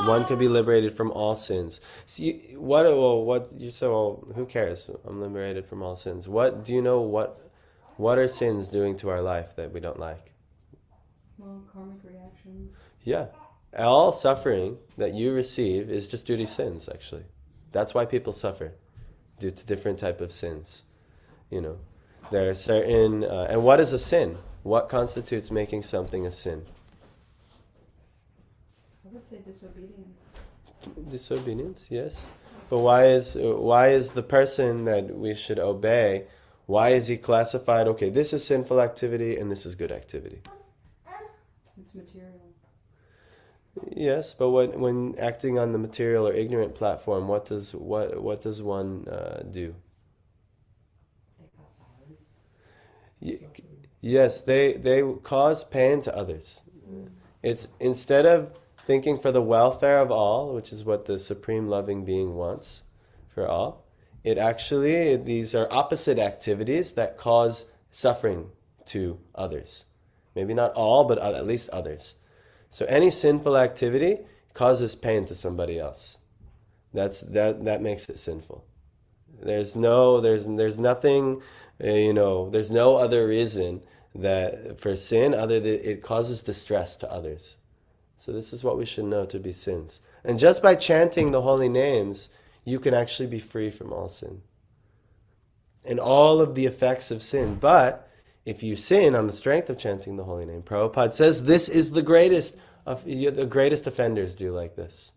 Speaker 1: one can be liberated from all sins. See, what you say? Well, who cares? I'm liberated from all sins. What do you know? What are sins doing to our life that we don't like?
Speaker 2: Well, karmic reactions.
Speaker 1: Yeah, all suffering that you receive is just due to sins. Actually, that's why people suffer, due to different type of sins. You know, there are certain and what is a sin? What constitutes making something a sin?
Speaker 2: I would say disobedience.
Speaker 1: Disobedience, yes. But why is the person that we should obey? Why is he classified? Okay, this is sinful activity and this is good activity.
Speaker 2: It's material.
Speaker 1: Yes, but when acting on the material or ignorant platform, what does one do?
Speaker 2: They cause violence.
Speaker 1: Yes, they cause pain to others. It's instead of thinking for the welfare of all, which is what the supreme loving being wants for all, these are opposite activities that cause suffering to others. Maybe not all, but at least others. So any sinful activity causes pain to somebody else. That makes it sinful. There's nothing, there's no other reason that for sin other than it causes distress to others. So this is what we should know to be sins. And just by chanting the holy names, you can actually be free from all sin and all of the effects of sin. But if you sin on the strength of chanting the holy name, Prabhupada says this is the greatest offenders do like this.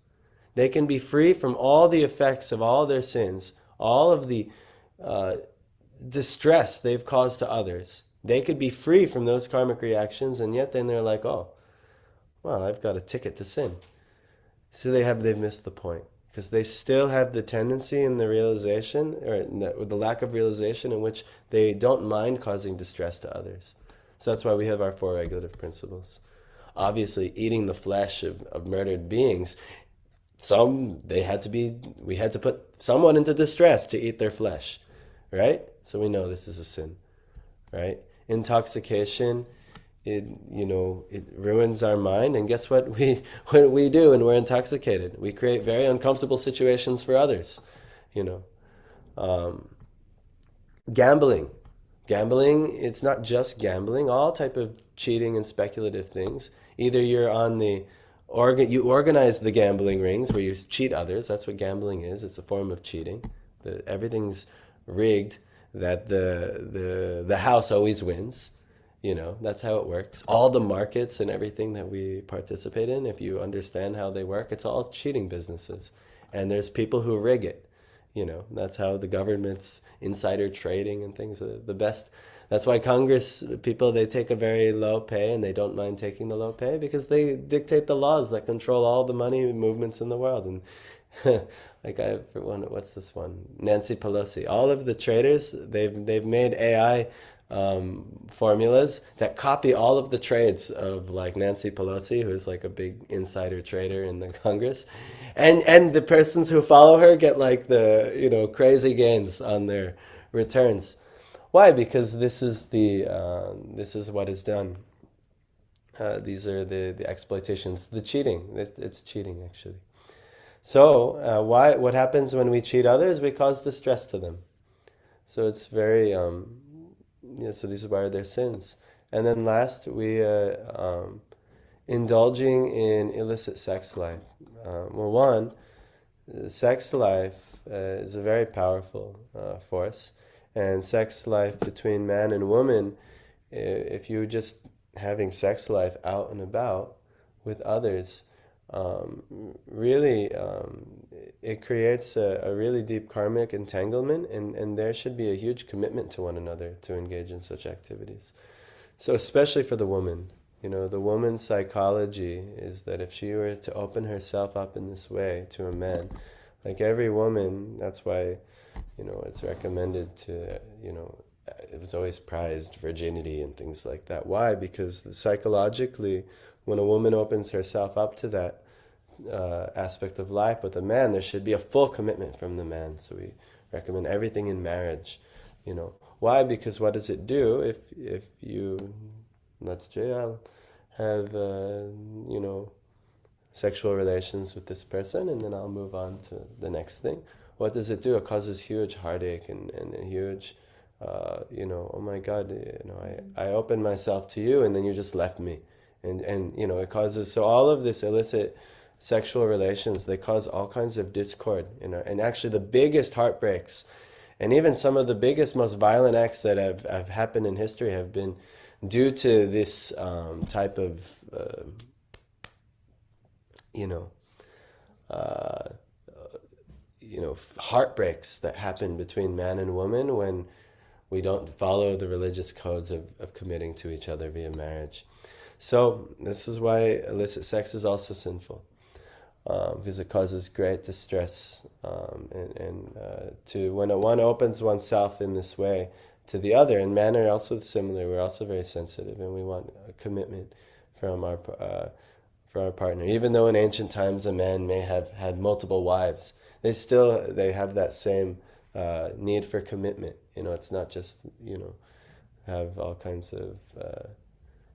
Speaker 1: They can be free from all the effects of all their sins, all of the distress they've caused to others. They could be free from those karmic reactions, and yet then they're like, oh, well, I've got a ticket to sin. So they've missed the point, because they still have the tendency in the realization, or the lack of realization, in which they don't mind causing distress to others. So that's why we have our 4 regulative principles. Obviously, eating the flesh of murdered beings, we had to put someone into distress to eat their flesh, right? So we know this is a sin, right? Intoxication, it ruins our mind, and guess what we do when we're intoxicated? We create very uncomfortable situations for others, Gambling, it's not just gambling, all type of cheating and speculative things. Either you're on you organize the gambling rings where you cheat others. That's what gambling is. It's a form of cheating. Everything's rigged, that the house always wins. That's how it works. All the markets and everything that we participate in, if you understand how they work, it's all cheating businesses. And there's people who rig it. That's how the government's insider trading and things are the best. That's why Congress people, they take a very low pay, and they don't mind taking the low pay because they dictate the laws that control all the money movements in the world. And what's this one? Nancy Pelosi. All of the traders, they've made AI formulas that copy all of the trades of like Nancy Pelosi, who's like a big insider trader in the Congress, and the persons who follow her get like the crazy gains on their returns. Why? Because this is what is done. These are the exploitations, the cheating. It's cheating actually. So what happens when we cheat others? We cause distress to them. So it's very so these are their sins. And then last, we indulging in illicit sex life. Sex life is a very powerful force. And sex life between man and woman, if you're just having sex life out and about with others, it creates a really deep karmic entanglement, and there should be a huge commitment to one another to engage in such activities. So especially for the woman, the woman's psychology is that if she were to open herself up in this way to a man, like every woman, that's why, it's recommended to, it was always prized, virginity and things like that. Why? Because psychologically, when a woman opens herself up to that aspect of life with a man, there should be a full commitment from the man. So we recommend everything in marriage. Why? Because what does it do if you, let's say, have sexual relations with this person, and then I'll move on to the next thing. What does it do? It causes huge heartache and a huge, oh my God, I opened myself to you and then you just left me. And it causes, so all of this illicit sexual relations, they cause all kinds of discord, and actually the biggest heartbreaks, and even some of the biggest, most violent acts that have happened in history have been due to this type of, heartbreaks that happen between man and woman when we don't follow the religious codes of committing to each other via marriage. So this is why illicit sex is also sinful, because it causes great distress, and to when one opens oneself in this way to the other. And men are also similar. We're also very sensitive, and we want a commitment from our partner. Even though in ancient times a man may have had multiple wives, they have that same need for commitment. It's not just have all kinds of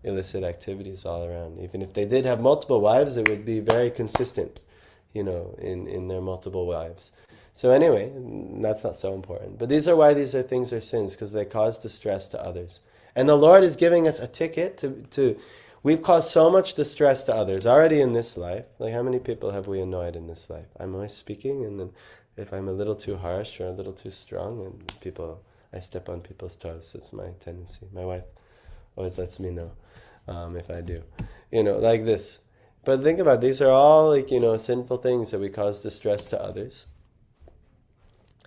Speaker 1: illicit activities all around. Even if they did have multiple wives, it would be very consistent, in their multiple wives. So anyway, that's not so important. But these are things are sins, because they cause distress to others. And the Lord is giving us a ticket to we've caused so much distress to others already in this life. Like, how many people have we annoyed in this life? I'm always speaking, and then if I'm a little too harsh or a little too strong, and I step on people's toes. It's my tendency. My wife always lets me know if I do. Like this. But think about it, these are all sinful things that we cause distress to others.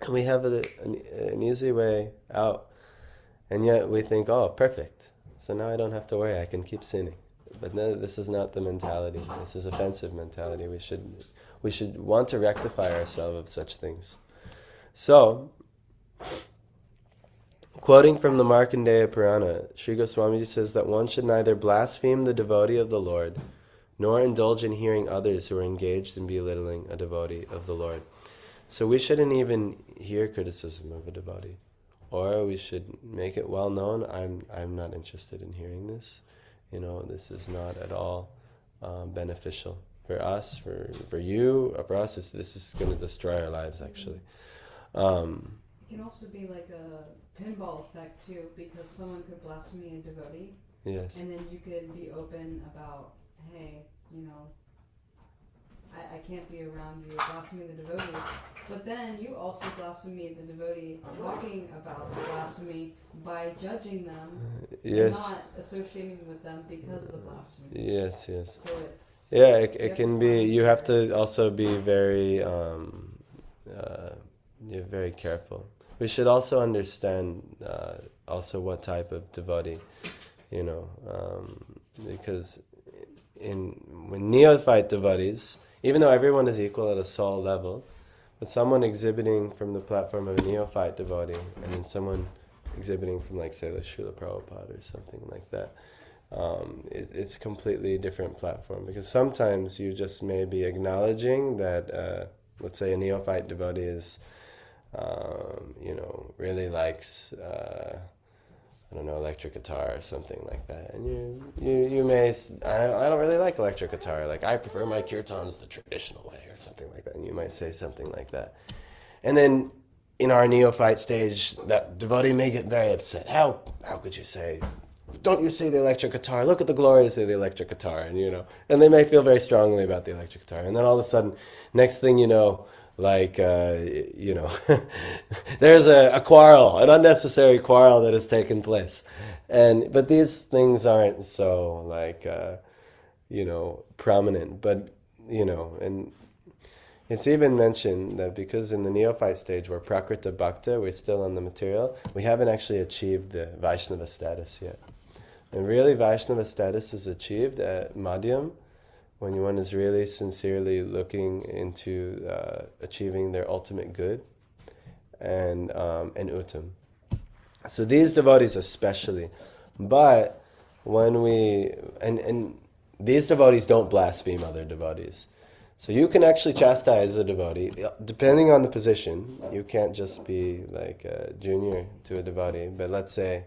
Speaker 1: And we have an easy way out. And yet we think, oh, perfect. So now I don't have to worry, I can keep sinning. But no, this is not the mentality. This is offensive mentality. We should want to rectify ourselves of such things. So, quoting from the Markandeya Purana, Sri Goswamiji says that one should neither blaspheme the devotee of the Lord, nor indulge in hearing others who are engaged in belittling a devotee of the Lord. So we shouldn't even hear criticism of a devotee, or we should make it well known, I'm not interested in hearing this. This is not at all beneficial for us, for you, for us. This is going to destroy our lives, actually.
Speaker 2: It can also be like a pinball effect too, because someone could blaspheme a devotee.
Speaker 1: Yes.
Speaker 2: And then you could be open about, hey, I can't be around you blaspheming the devotee. But then you also blaspheme the devotee, talking about blasphemy by judging them,
Speaker 1: yes,
Speaker 2: and not associating with them because of the blasphemy.
Speaker 1: Yes.
Speaker 2: So it's...
Speaker 1: Yeah, it can be, you have to also be very, very careful. We should also understand also what type of devotee, because when neophyte devotees, even though everyone is equal at a soul level, but someone exhibiting from the platform of a neophyte devotee, and then someone exhibiting from, like, say, the Srila Prabhupada or something like that, it's a completely different platform. Because sometimes you just may be acknowledging that, let's say, a neophyte devotee is, really likes, electric guitar or something like that. And you may, I don't really like electric guitar. Like, I prefer my kirtans the traditional way or something like that. And you might say something like that. And then in our neophyte stage, that devotee may get very upset. How could you say, don't you see the electric guitar? Look at the glories of the electric guitar. And, and they may feel very strongly about the electric guitar. And then all of a sudden, next thing you know, there's a quarrel, an unnecessary quarrel that has taken place. But these things aren't so, prominent. But, and it's even mentioned that because in the neophyte stage, we're prakrita bhakta, we're still on the material, we haven't actually achieved the Vaishnava status yet. And really, Vaishnava status is achieved at Madhyam, when one is really sincerely looking into achieving their ultimate good, and Uttam. So these devotees especially. But when and these devotees don't blaspheme other devotees. So you can actually chastise a devotee, depending on the position. You can't just be like a junior to a devotee. But let's say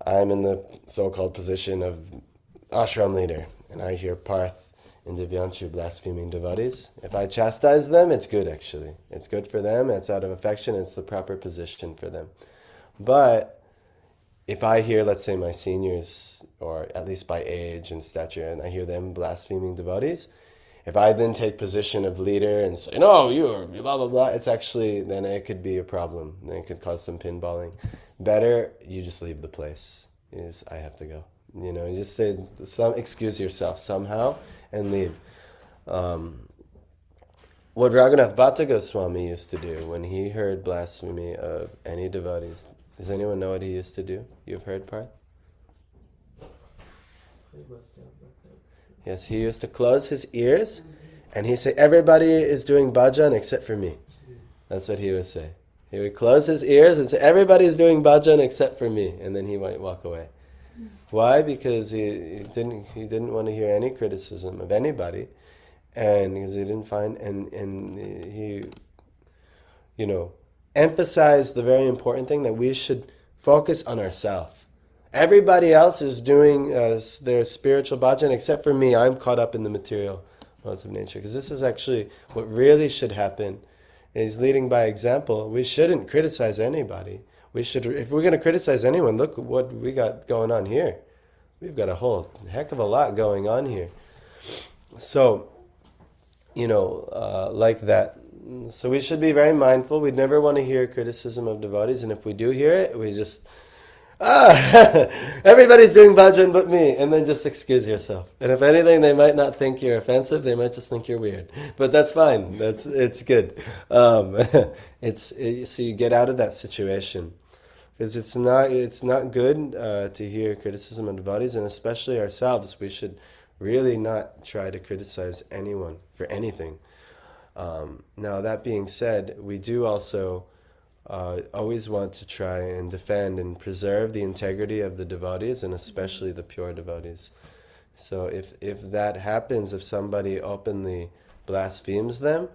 Speaker 1: I'm in the so-called position of ashram leader, and I hear Parth and Divyanshu blaspheming devotees. If I chastise them, it's good actually. It's good for them, it's out of affection, it's the proper position for them. But if I hear, let's say, my seniors, or at least by age and stature, and I hear them blaspheming devotees, if I then take position of leader and say, no, you're blah, blah, blah, it's actually, then it could be a problem. Then it could cause some pinballing. Better, you just leave the place. I have to go. You know, you just say, excuse yourself somehow and leave. What Raghunath Bhatta Goswami used to do when he heard blasphemy of any devotees, does anyone know what he used to do? You've heard, Parth?
Speaker 3: I must have, but
Speaker 1: Yes, he used to close his ears and he'd say, everybody is doing bhajan except for me. That's what he would say. He would close his ears and say, everybody's doing bhajan except for me. And then he might walk away. Why? Because he didn't want to hear any criticism of anybody. And because he didn't find, and he, emphasized the very important thing that we should focus on ourselves. Everybody else is doing their spiritual bhajan except for me. I'm caught up in the material modes of nature. Because this is actually what really should happen, is leading by example. We shouldn't criticize anybody. We should, if we're going to criticize anyone, look what we got going on here. We've got a whole heck of a lot going on here. So, like that. So we should be very mindful. We'd never want to hear criticism of devotees, and if we do hear it, we just, everybody's doing bhajan but me, and then just excuse yourself. And if anything, they might not think you're offensive, they might just think you're weird. But that's fine. It's good. So you get out of that situation. Because it's not good to hear criticism of devotees, and especially ourselves. We should really not try to criticize anyone for anything. Now, that being said, we do also always want to try and defend and preserve the integrity of the devotees, and especially the pure devotees. So if that happens, if somebody openly blasphemes them,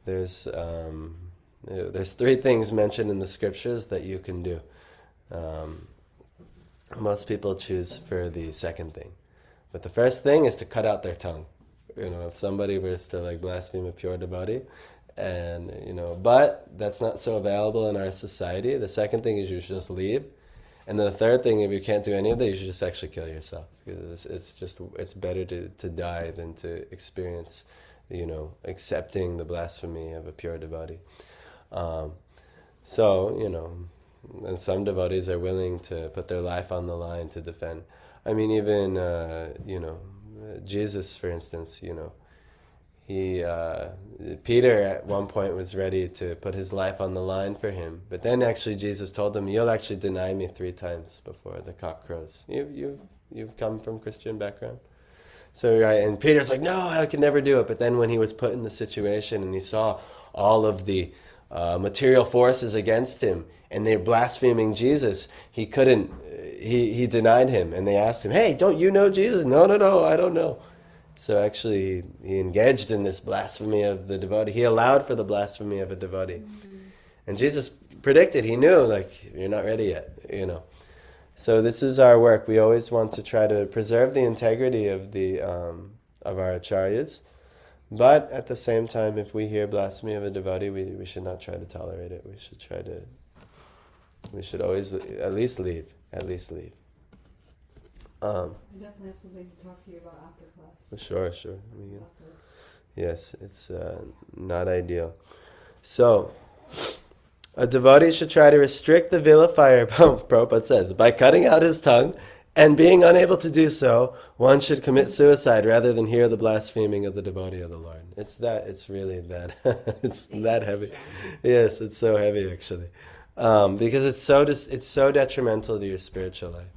Speaker 1: there's 3 things mentioned in the scriptures that you can do. Most people choose for the second thing. But the first thing is to cut out their tongue. If somebody were to blaspheme a pure devotee, and but that's not so available in our society. The second thing is you should just leave. And then the third thing, if you can't do any of that, you should just actually kill yourself. Because it's better to die than to experience accepting the blasphemy of a pure devotee. And some devotees are willing to put their life on the line to defend. I mean, even, Jesus, for instance, Peter at one point was ready to put his life on the line for him. But then actually Jesus told him, you'll actually deny me 3 times before the cock crows. You've come from Christian background? So, right, and Peter's like, no, I could never do it. But then when he was put in the situation and he saw all of the material forces against him and they're blaspheming Jesus, he couldn't, he denied him. And they asked him, hey, don't you know Jesus? No, I don't know. So actually he engaged in this blasphemy of the devotee. He allowed for the blasphemy of a devotee. Mm-hmm. And Jesus predicted, he knew, you're not ready yet, So this is our work. We always want to try to preserve the integrity of our acharyas. But at the same time, if we hear blasphemy of a devotee, we should not try to tolerate it. We should always at least leave. I
Speaker 2: definitely have something to talk to you about after class.
Speaker 1: Sure. Yes, it's not ideal. So, a devotee should try to restrict the vilifier, Prabhupada says, by cutting out his tongue, and being unable to do so, one should commit suicide rather than hear the blaspheming of the devotee of the Lord. It's really that, it's that heavy. Yes, it's so heavy actually. Because it's so detrimental to your spiritual life.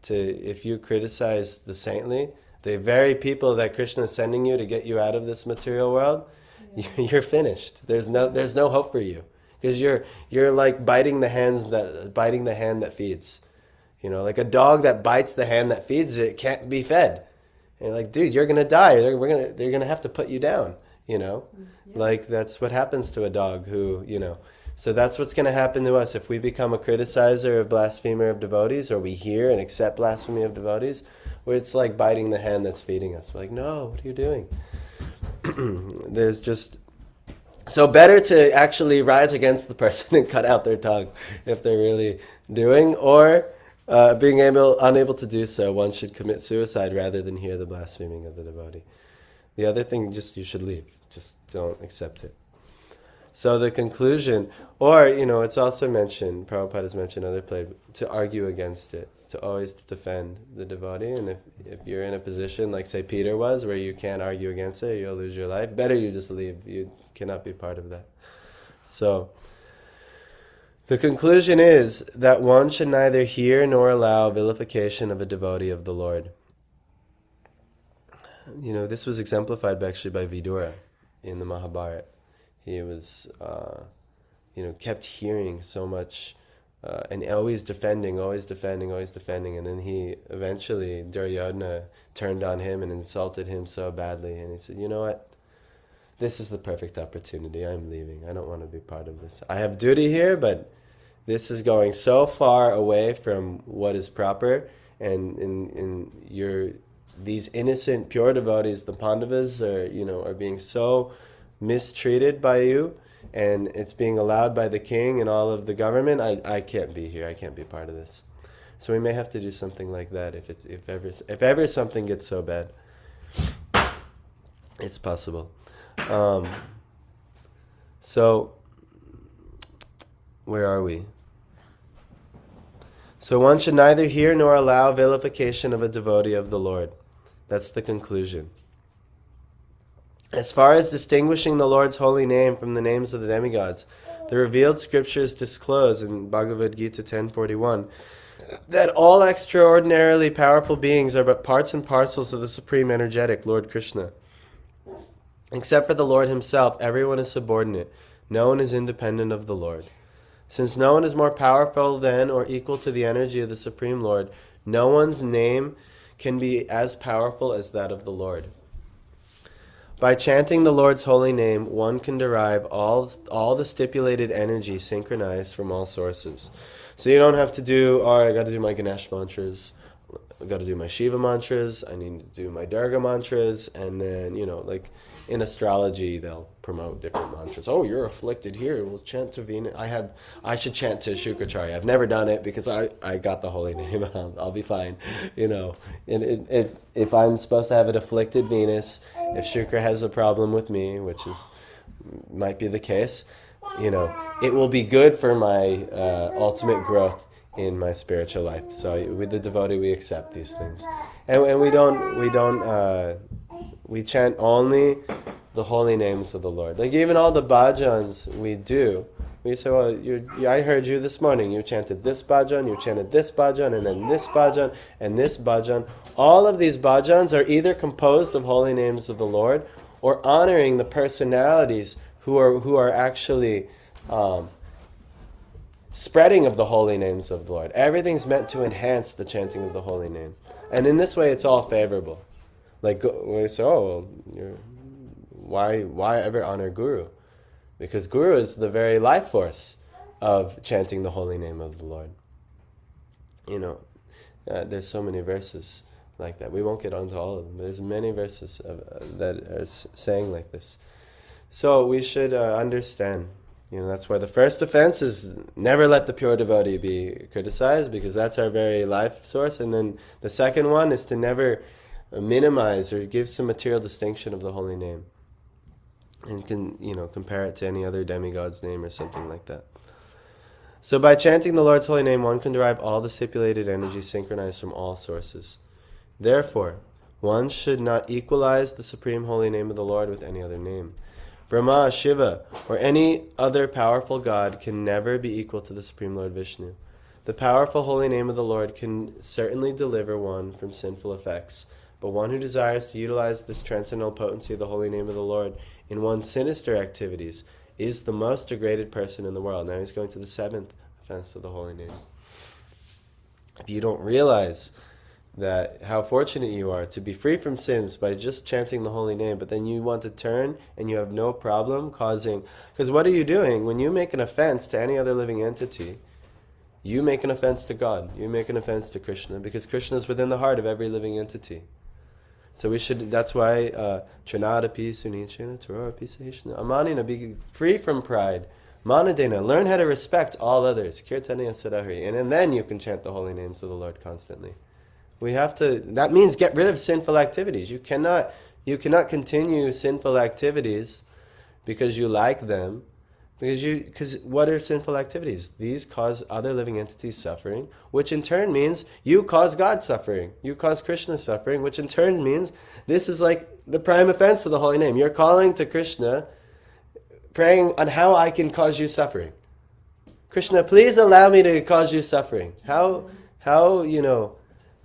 Speaker 1: If you criticize the saintly, the very people that Krishna is sending you to get you out of this material world, you're finished. There's no hope for you, because you're like biting the hand that feeds. Like a dog that bites the hand that feeds it can't be fed. And you're like, dude, you're gonna die. They're gonna have to put you down. Like that's what happens to a dog who So that's what's going to happen to us if we become a criticizer of blasphemer of devotees, or we hear and accept blasphemy of devotees. where it's like biting the hand that's feeding us. We're like, no, what are you doing? There's just... So better to actually rise against the person and cut out their tongue if they're really doing, or being unable to do so, one should commit suicide rather than hear the blaspheming of the devotee. The other thing, just you should leave. Just don't accept it. So the conclusion, or, it's also mentioned, Prabhupada has mentioned other places, to argue against it, to always defend the devotee. And if you're in a position like, say, Peter was, where you can't argue against it, you'll lose your life, better you just leave. You cannot be part of that. So the conclusion is that one should neither hear nor allow vilification of a devotee of the Lord. This was exemplified actually by Vidura in the Mahabharata. He was, kept hearing so much and always defending, and then he eventually, Duryodhana turned on him and insulted him so badly, and he said, you know what? This is the perfect opportunity. I'm leaving. I don't want to be part of this. I have duty here, but this is going so far away from what is proper, and these innocent, pure devotees, the Pandavas, are being so mistreated by you, and it's being allowed by the king and all of the government. I can't be here. I can't be part of this. So we may have to do something like that if ever something gets so bad. It's possible. So where are we? So one should neither hear nor allow vilification of a devotee of the Lord. That's the conclusion. As far as distinguishing the Lord's holy name from the names of the demigods, the revealed scriptures disclose in Bhagavad Gita 10:41 that all extraordinarily powerful beings are but parts and parcels of the supreme energetic Lord Krishna. Except for the Lord himself, everyone is subordinate. No one is independent of the Lord. Since no one is more powerful than or equal to the energy of the Supreme Lord, no one's name can be as powerful as that of the Lord. By chanting the Lord's holy name, one can derive all the stipulated energy synchronized from all sources. So you don't have to do, I got to do my Ganesh mantras, I got to do my Shiva mantras, I need to do my Durga mantras, and then, like in astrology, they'll promote different mantras. Oh, you're afflicted here. We'll chant to Venus. I should chant to Shukracharya. I've never done it because I got the holy name. I'll be fine. And if I'm supposed to have an afflicted Venus, if Shukra has a problem with me, which might be the case, it will be good for my ultimate growth in my spiritual life. So with the devotee, we accept these things, and we chant only the holy names of the Lord. Like even all the bhajans we do, we say, well, I heard you this morning. You chanted this bhajan, you chanted this bhajan, and then this bhajan, and this bhajan. All of these bhajans are either composed of holy names of the Lord or honoring the personalities who are actually spreading of the holy names of the Lord. Everything's meant to enhance the chanting of the holy name. And in this way, it's all favorable. Like we say, why ever honor Guru? Because Guru is the very life force of chanting the holy name of the Lord. There's so many verses like that. We won't get onto all of them. There's many verses that are saying like this. So we should understand. That's why the first offense is never let the pure devotee be criticized, because that's our very life source. And then the second one is to never minimize or give some material distinction of the holy name, and compare it to any other demigod's name or something like that. So by chanting the Lord's holy name, one can derive all the stipulated energy synchronized from all sources. Therefore, one should not equalize the supreme holy name of the Lord with any other name. Brahma, Shiva, or any other powerful god can never be equal to the Supreme Lord Vishnu. The powerful holy name of the Lord can certainly deliver one from sinful effects, but one who desires to utilize this transcendental potency of the holy name of the Lord in one's sinister activities is the most degraded person in the world. Now he's going to the seventh offense of the holy name. If you don't realize that how fortunate you are to be free from sins by just chanting the holy name, but then you want to turn and you have no problem causing... Because what are you doing? When you make an offense to any other living entity, you make an offense to God. You make an offense to Krishna, because Krishna is within the heart of every living entity. So we should, that's why, Trinadapi Sunichena Turapi Sahishna. Amanina, be free from pride. Manadena, learn how to respect all others. Kirtaniya Sadahri. And then you can chant the holy names of the Lord constantly. We have to, that means get rid of sinful activities. You cannot continue sinful activities because you like them. Because what are sinful activities? These cause other living entities suffering, which in turn means you cause God suffering. You cause Krishna suffering, which in turn means this is like the prime offense of the holy name. You're calling to Krishna, praying on how I can cause you suffering. Krishna, please allow me to cause you suffering. How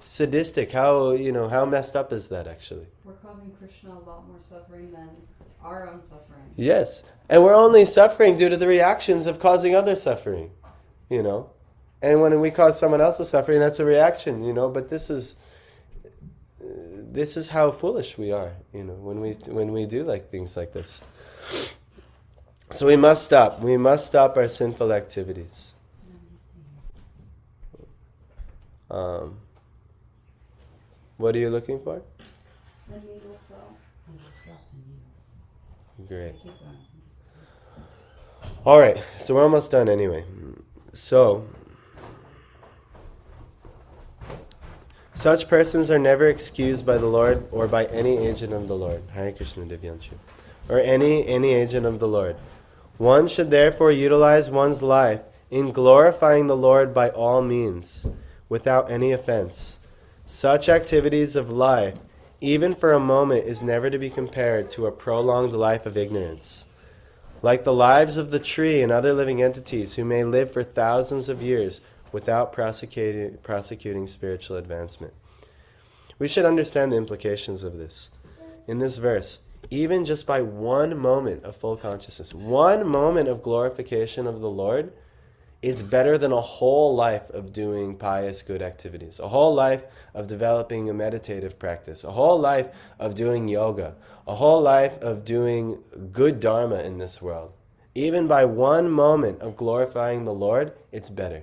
Speaker 1: sadistic, how messed up is that actually?
Speaker 2: We're causing Krishna a lot more suffering than our own suffering.
Speaker 1: Yes. And we're only suffering due to the reactions of causing other suffering, And when we cause someone else's suffering, that's a reaction, But this is how foolish we are, when we do like things like this. So we must stop. We must stop our sinful activities. What are you looking for?
Speaker 2: The needle fell.
Speaker 1: Great. All right, so we're almost done anyway. So, such persons are never excused by the Lord or by any agent of the Lord. Hare Krishna Divyanshu. Or any agent of the Lord. One should therefore utilize one's life in glorifying the Lord by all means, without any offense. Such activities of life, even for a moment, is never to be compared to a prolonged life of ignorance. Like the lives of the tree and other living entities who may live for thousands of years without prosecuting spiritual advancement. We should understand the implications of this. In this verse, even just by one moment of full consciousness, one moment of glorification of the Lord, it's better than a whole life of doing pious good activities, a whole life of developing a meditative practice, a whole life of doing yoga, a whole life of doing good dharma in this world. Even by one moment of glorifying the Lord, it's better.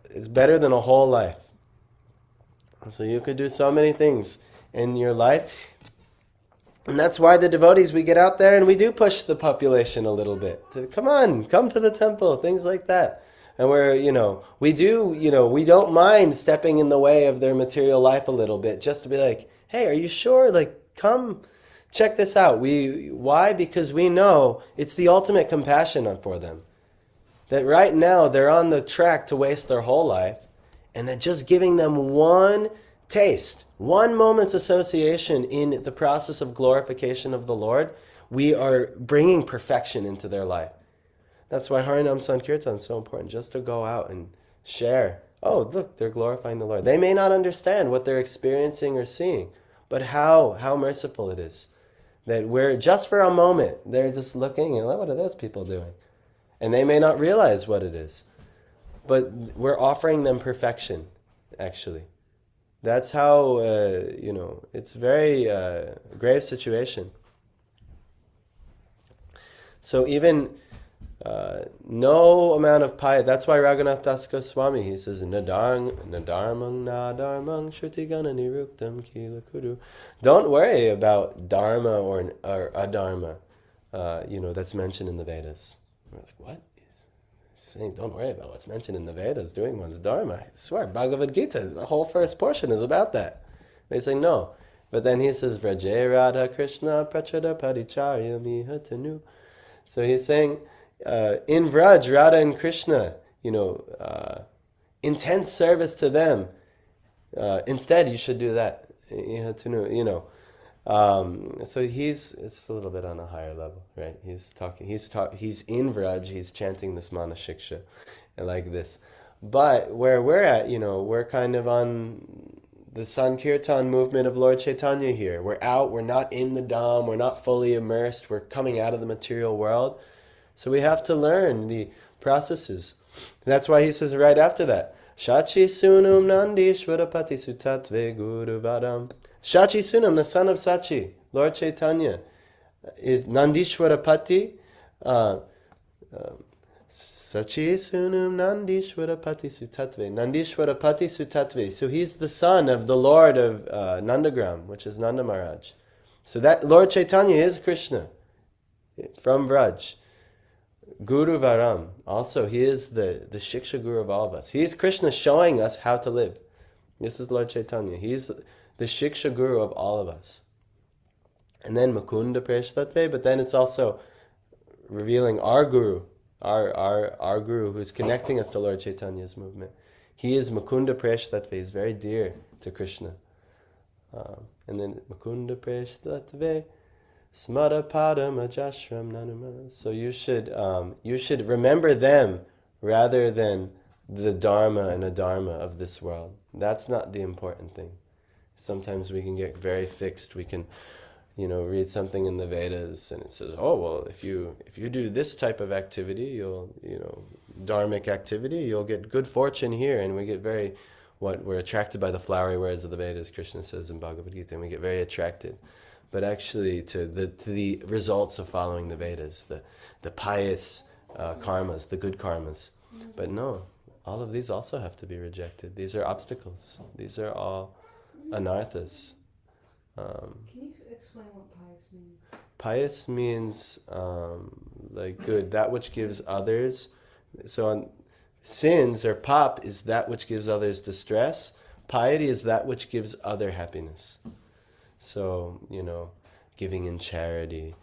Speaker 1: It's better than a whole life. So you could do so many things in your life. And that's why the devotees, we get out there and we do push the population a little bit. Come to the temple, things like that. And we don't mind stepping in the way of their material life a little bit, just to be like, hey, are you sure? Come, check this out. Why? Because we know it's the ultimate compassion for them. That right now they're on the track to waste their whole life, and that just giving them one taste, one moment's association in the process of glorification of the Lord, we are bringing perfection into their life. That's why Harinam Sankirtan is so important, just to go out and share. Oh, look, they're glorifying the Lord. They may not understand what they're experiencing or seeing, but how merciful it is. That we're, just for a moment, they're just looking and what are those people doing? And they may not realize what it is. But we're offering them perfection, actually. That's how, it's a very grave situation. So even no amount of piety, that's why Raghunath Das Goswami, he says, Nadarmang Shrutigana Niruktam Kila Kuru. Don't worry about dharma or adharma, that's mentioned in the Vedas. We're like, what? He's saying, don't worry about what's mentioned in the Vedas, doing one's dharma. I swear, Bhagavad Gita, the whole first portion is about that. They say, no. But then he says, Vraje Radha Krishna Prachada Padicharya Mihatanu. So he's saying, in Vraj, Radha and Krishna, intense service to them. Instead, you should do that. So it's a little bit on a higher level, right? He's in Vraj, he's chanting this Mana Shiksha, like this. But where we're at, we're kind of on the Sankirtan movement of Lord Chaitanya here. We're out, we're not in the Dham, we're not fully immersed, we're coming out of the material world. So we have to learn the processes. That's why he says right after that, Shachi Sunum Nandishwarapati Sutatve Guru Vadam. Shachi Sunam, the son of Sachi, Lord Chaitanya, is Nandishwarapati. Sachi Sunum Nandishwara Pati Sutatve. Nandishwara Pati Sutatve. So he's the son of the Lord of Nandagram, which is Nanda Maharaj. So that Lord Chaitanya is Krishna from Vraj. Guru Varam. Also, he is the Shiksha Guru of all of us. He is Krishna showing us how to live. This is Lord Chaitanya. He's the Shiksha Guru of all of us. And then Mukunda Preshtatve, but then it's also revealing our Guru, our Guru who's connecting us to Lord Chaitanya's movement. He is Mukunda Preshtatve. He's very dear to Krishna. And then Mukunda Preshtatve. Smara Padam Ajashram Nanuma. So you should remember them rather than the dharma and adharma of this world. That's not the important thing. Sometimes we can get very fixed. We can, read something in the Vedas and it says, oh well, if you do this type of activity, dharmic activity, you'll get good fortune here. And we get we're attracted by the flowery words of the Vedas, Krishna says in Bhagavad Gita, and we get very attracted. But actually to the results of following the Vedas, the pious karmas, the good karmas. But no, all of these also have to be rejected. These are obstacles. These are all anarthas.
Speaker 2: Can you explain what pious means?
Speaker 1: Pious means good, that which gives others. So sins or pap is that which gives others distress. Piety is that which gives other happiness. So, giving in charity,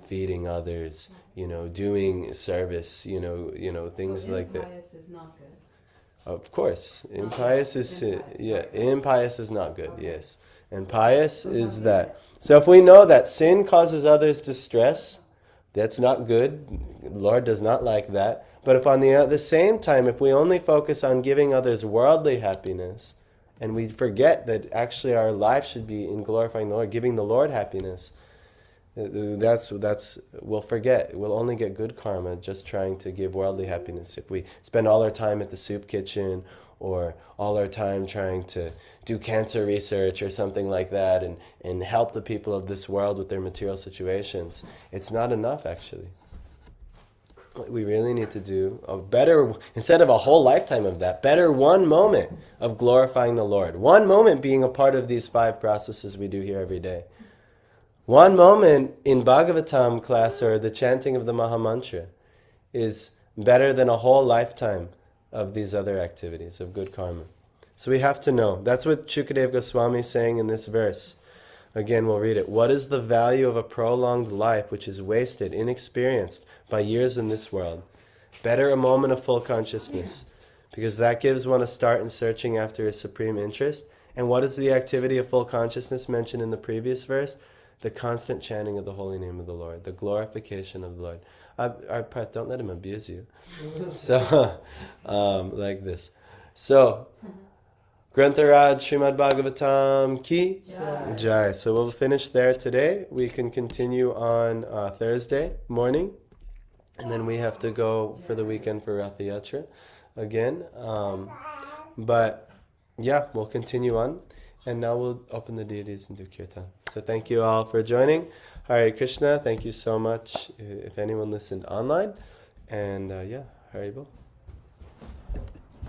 Speaker 1: feeding others, doing service, things
Speaker 2: so
Speaker 1: like that.
Speaker 2: Impious is not good.
Speaker 1: Of course, impious is impious is not good.
Speaker 2: Okay.
Speaker 1: Yes, and pious is that. So if we know that sin causes others distress, that's not good. The Lord does not like that. But if on the same time, if we only focus on giving others worldly happiness, and we forget that actually our life should be in glorifying the Lord, giving the Lord happiness, we'll forget. We'll only get good karma just trying to give worldly happiness. If we spend all our time at the soup kitchen or all our time trying to do cancer research or something like that and help the people of this world with their material situations, it's not enough actually. We really need to do a better, instead of a whole lifetime of that, better one moment of glorifying the Lord. One moment being a part of these 5 processes we do here every day. One moment in Bhagavatam class or the chanting of the Mahamantra is better than a whole lifetime of these other activities, of good karma. So we have to know. That's what Shukadeva Goswami is saying in this verse. Again, we'll read it. What is the value of a prolonged life which is wasted, inexperienced by years in this world? Better a moment of full consciousness, because that gives one a start in searching after his supreme interest. And what is the activity of full consciousness mentioned in the previous verse? The constant chanting of the holy name of the Lord, the glorification of the Lord. Prith, don't let him abuse you. So, like this. So, Grantharaj Srimad Bhagavatam Ki Jai. So we'll finish there today. We can continue on Thursday morning. And then we have to go for the weekend for Rath Yatra again. But yeah, we'll continue on. And now we'll open the deities and do kirtan. So thank you all for joining. Hare Krishna, thank you so much if anyone listened online. And Haribol.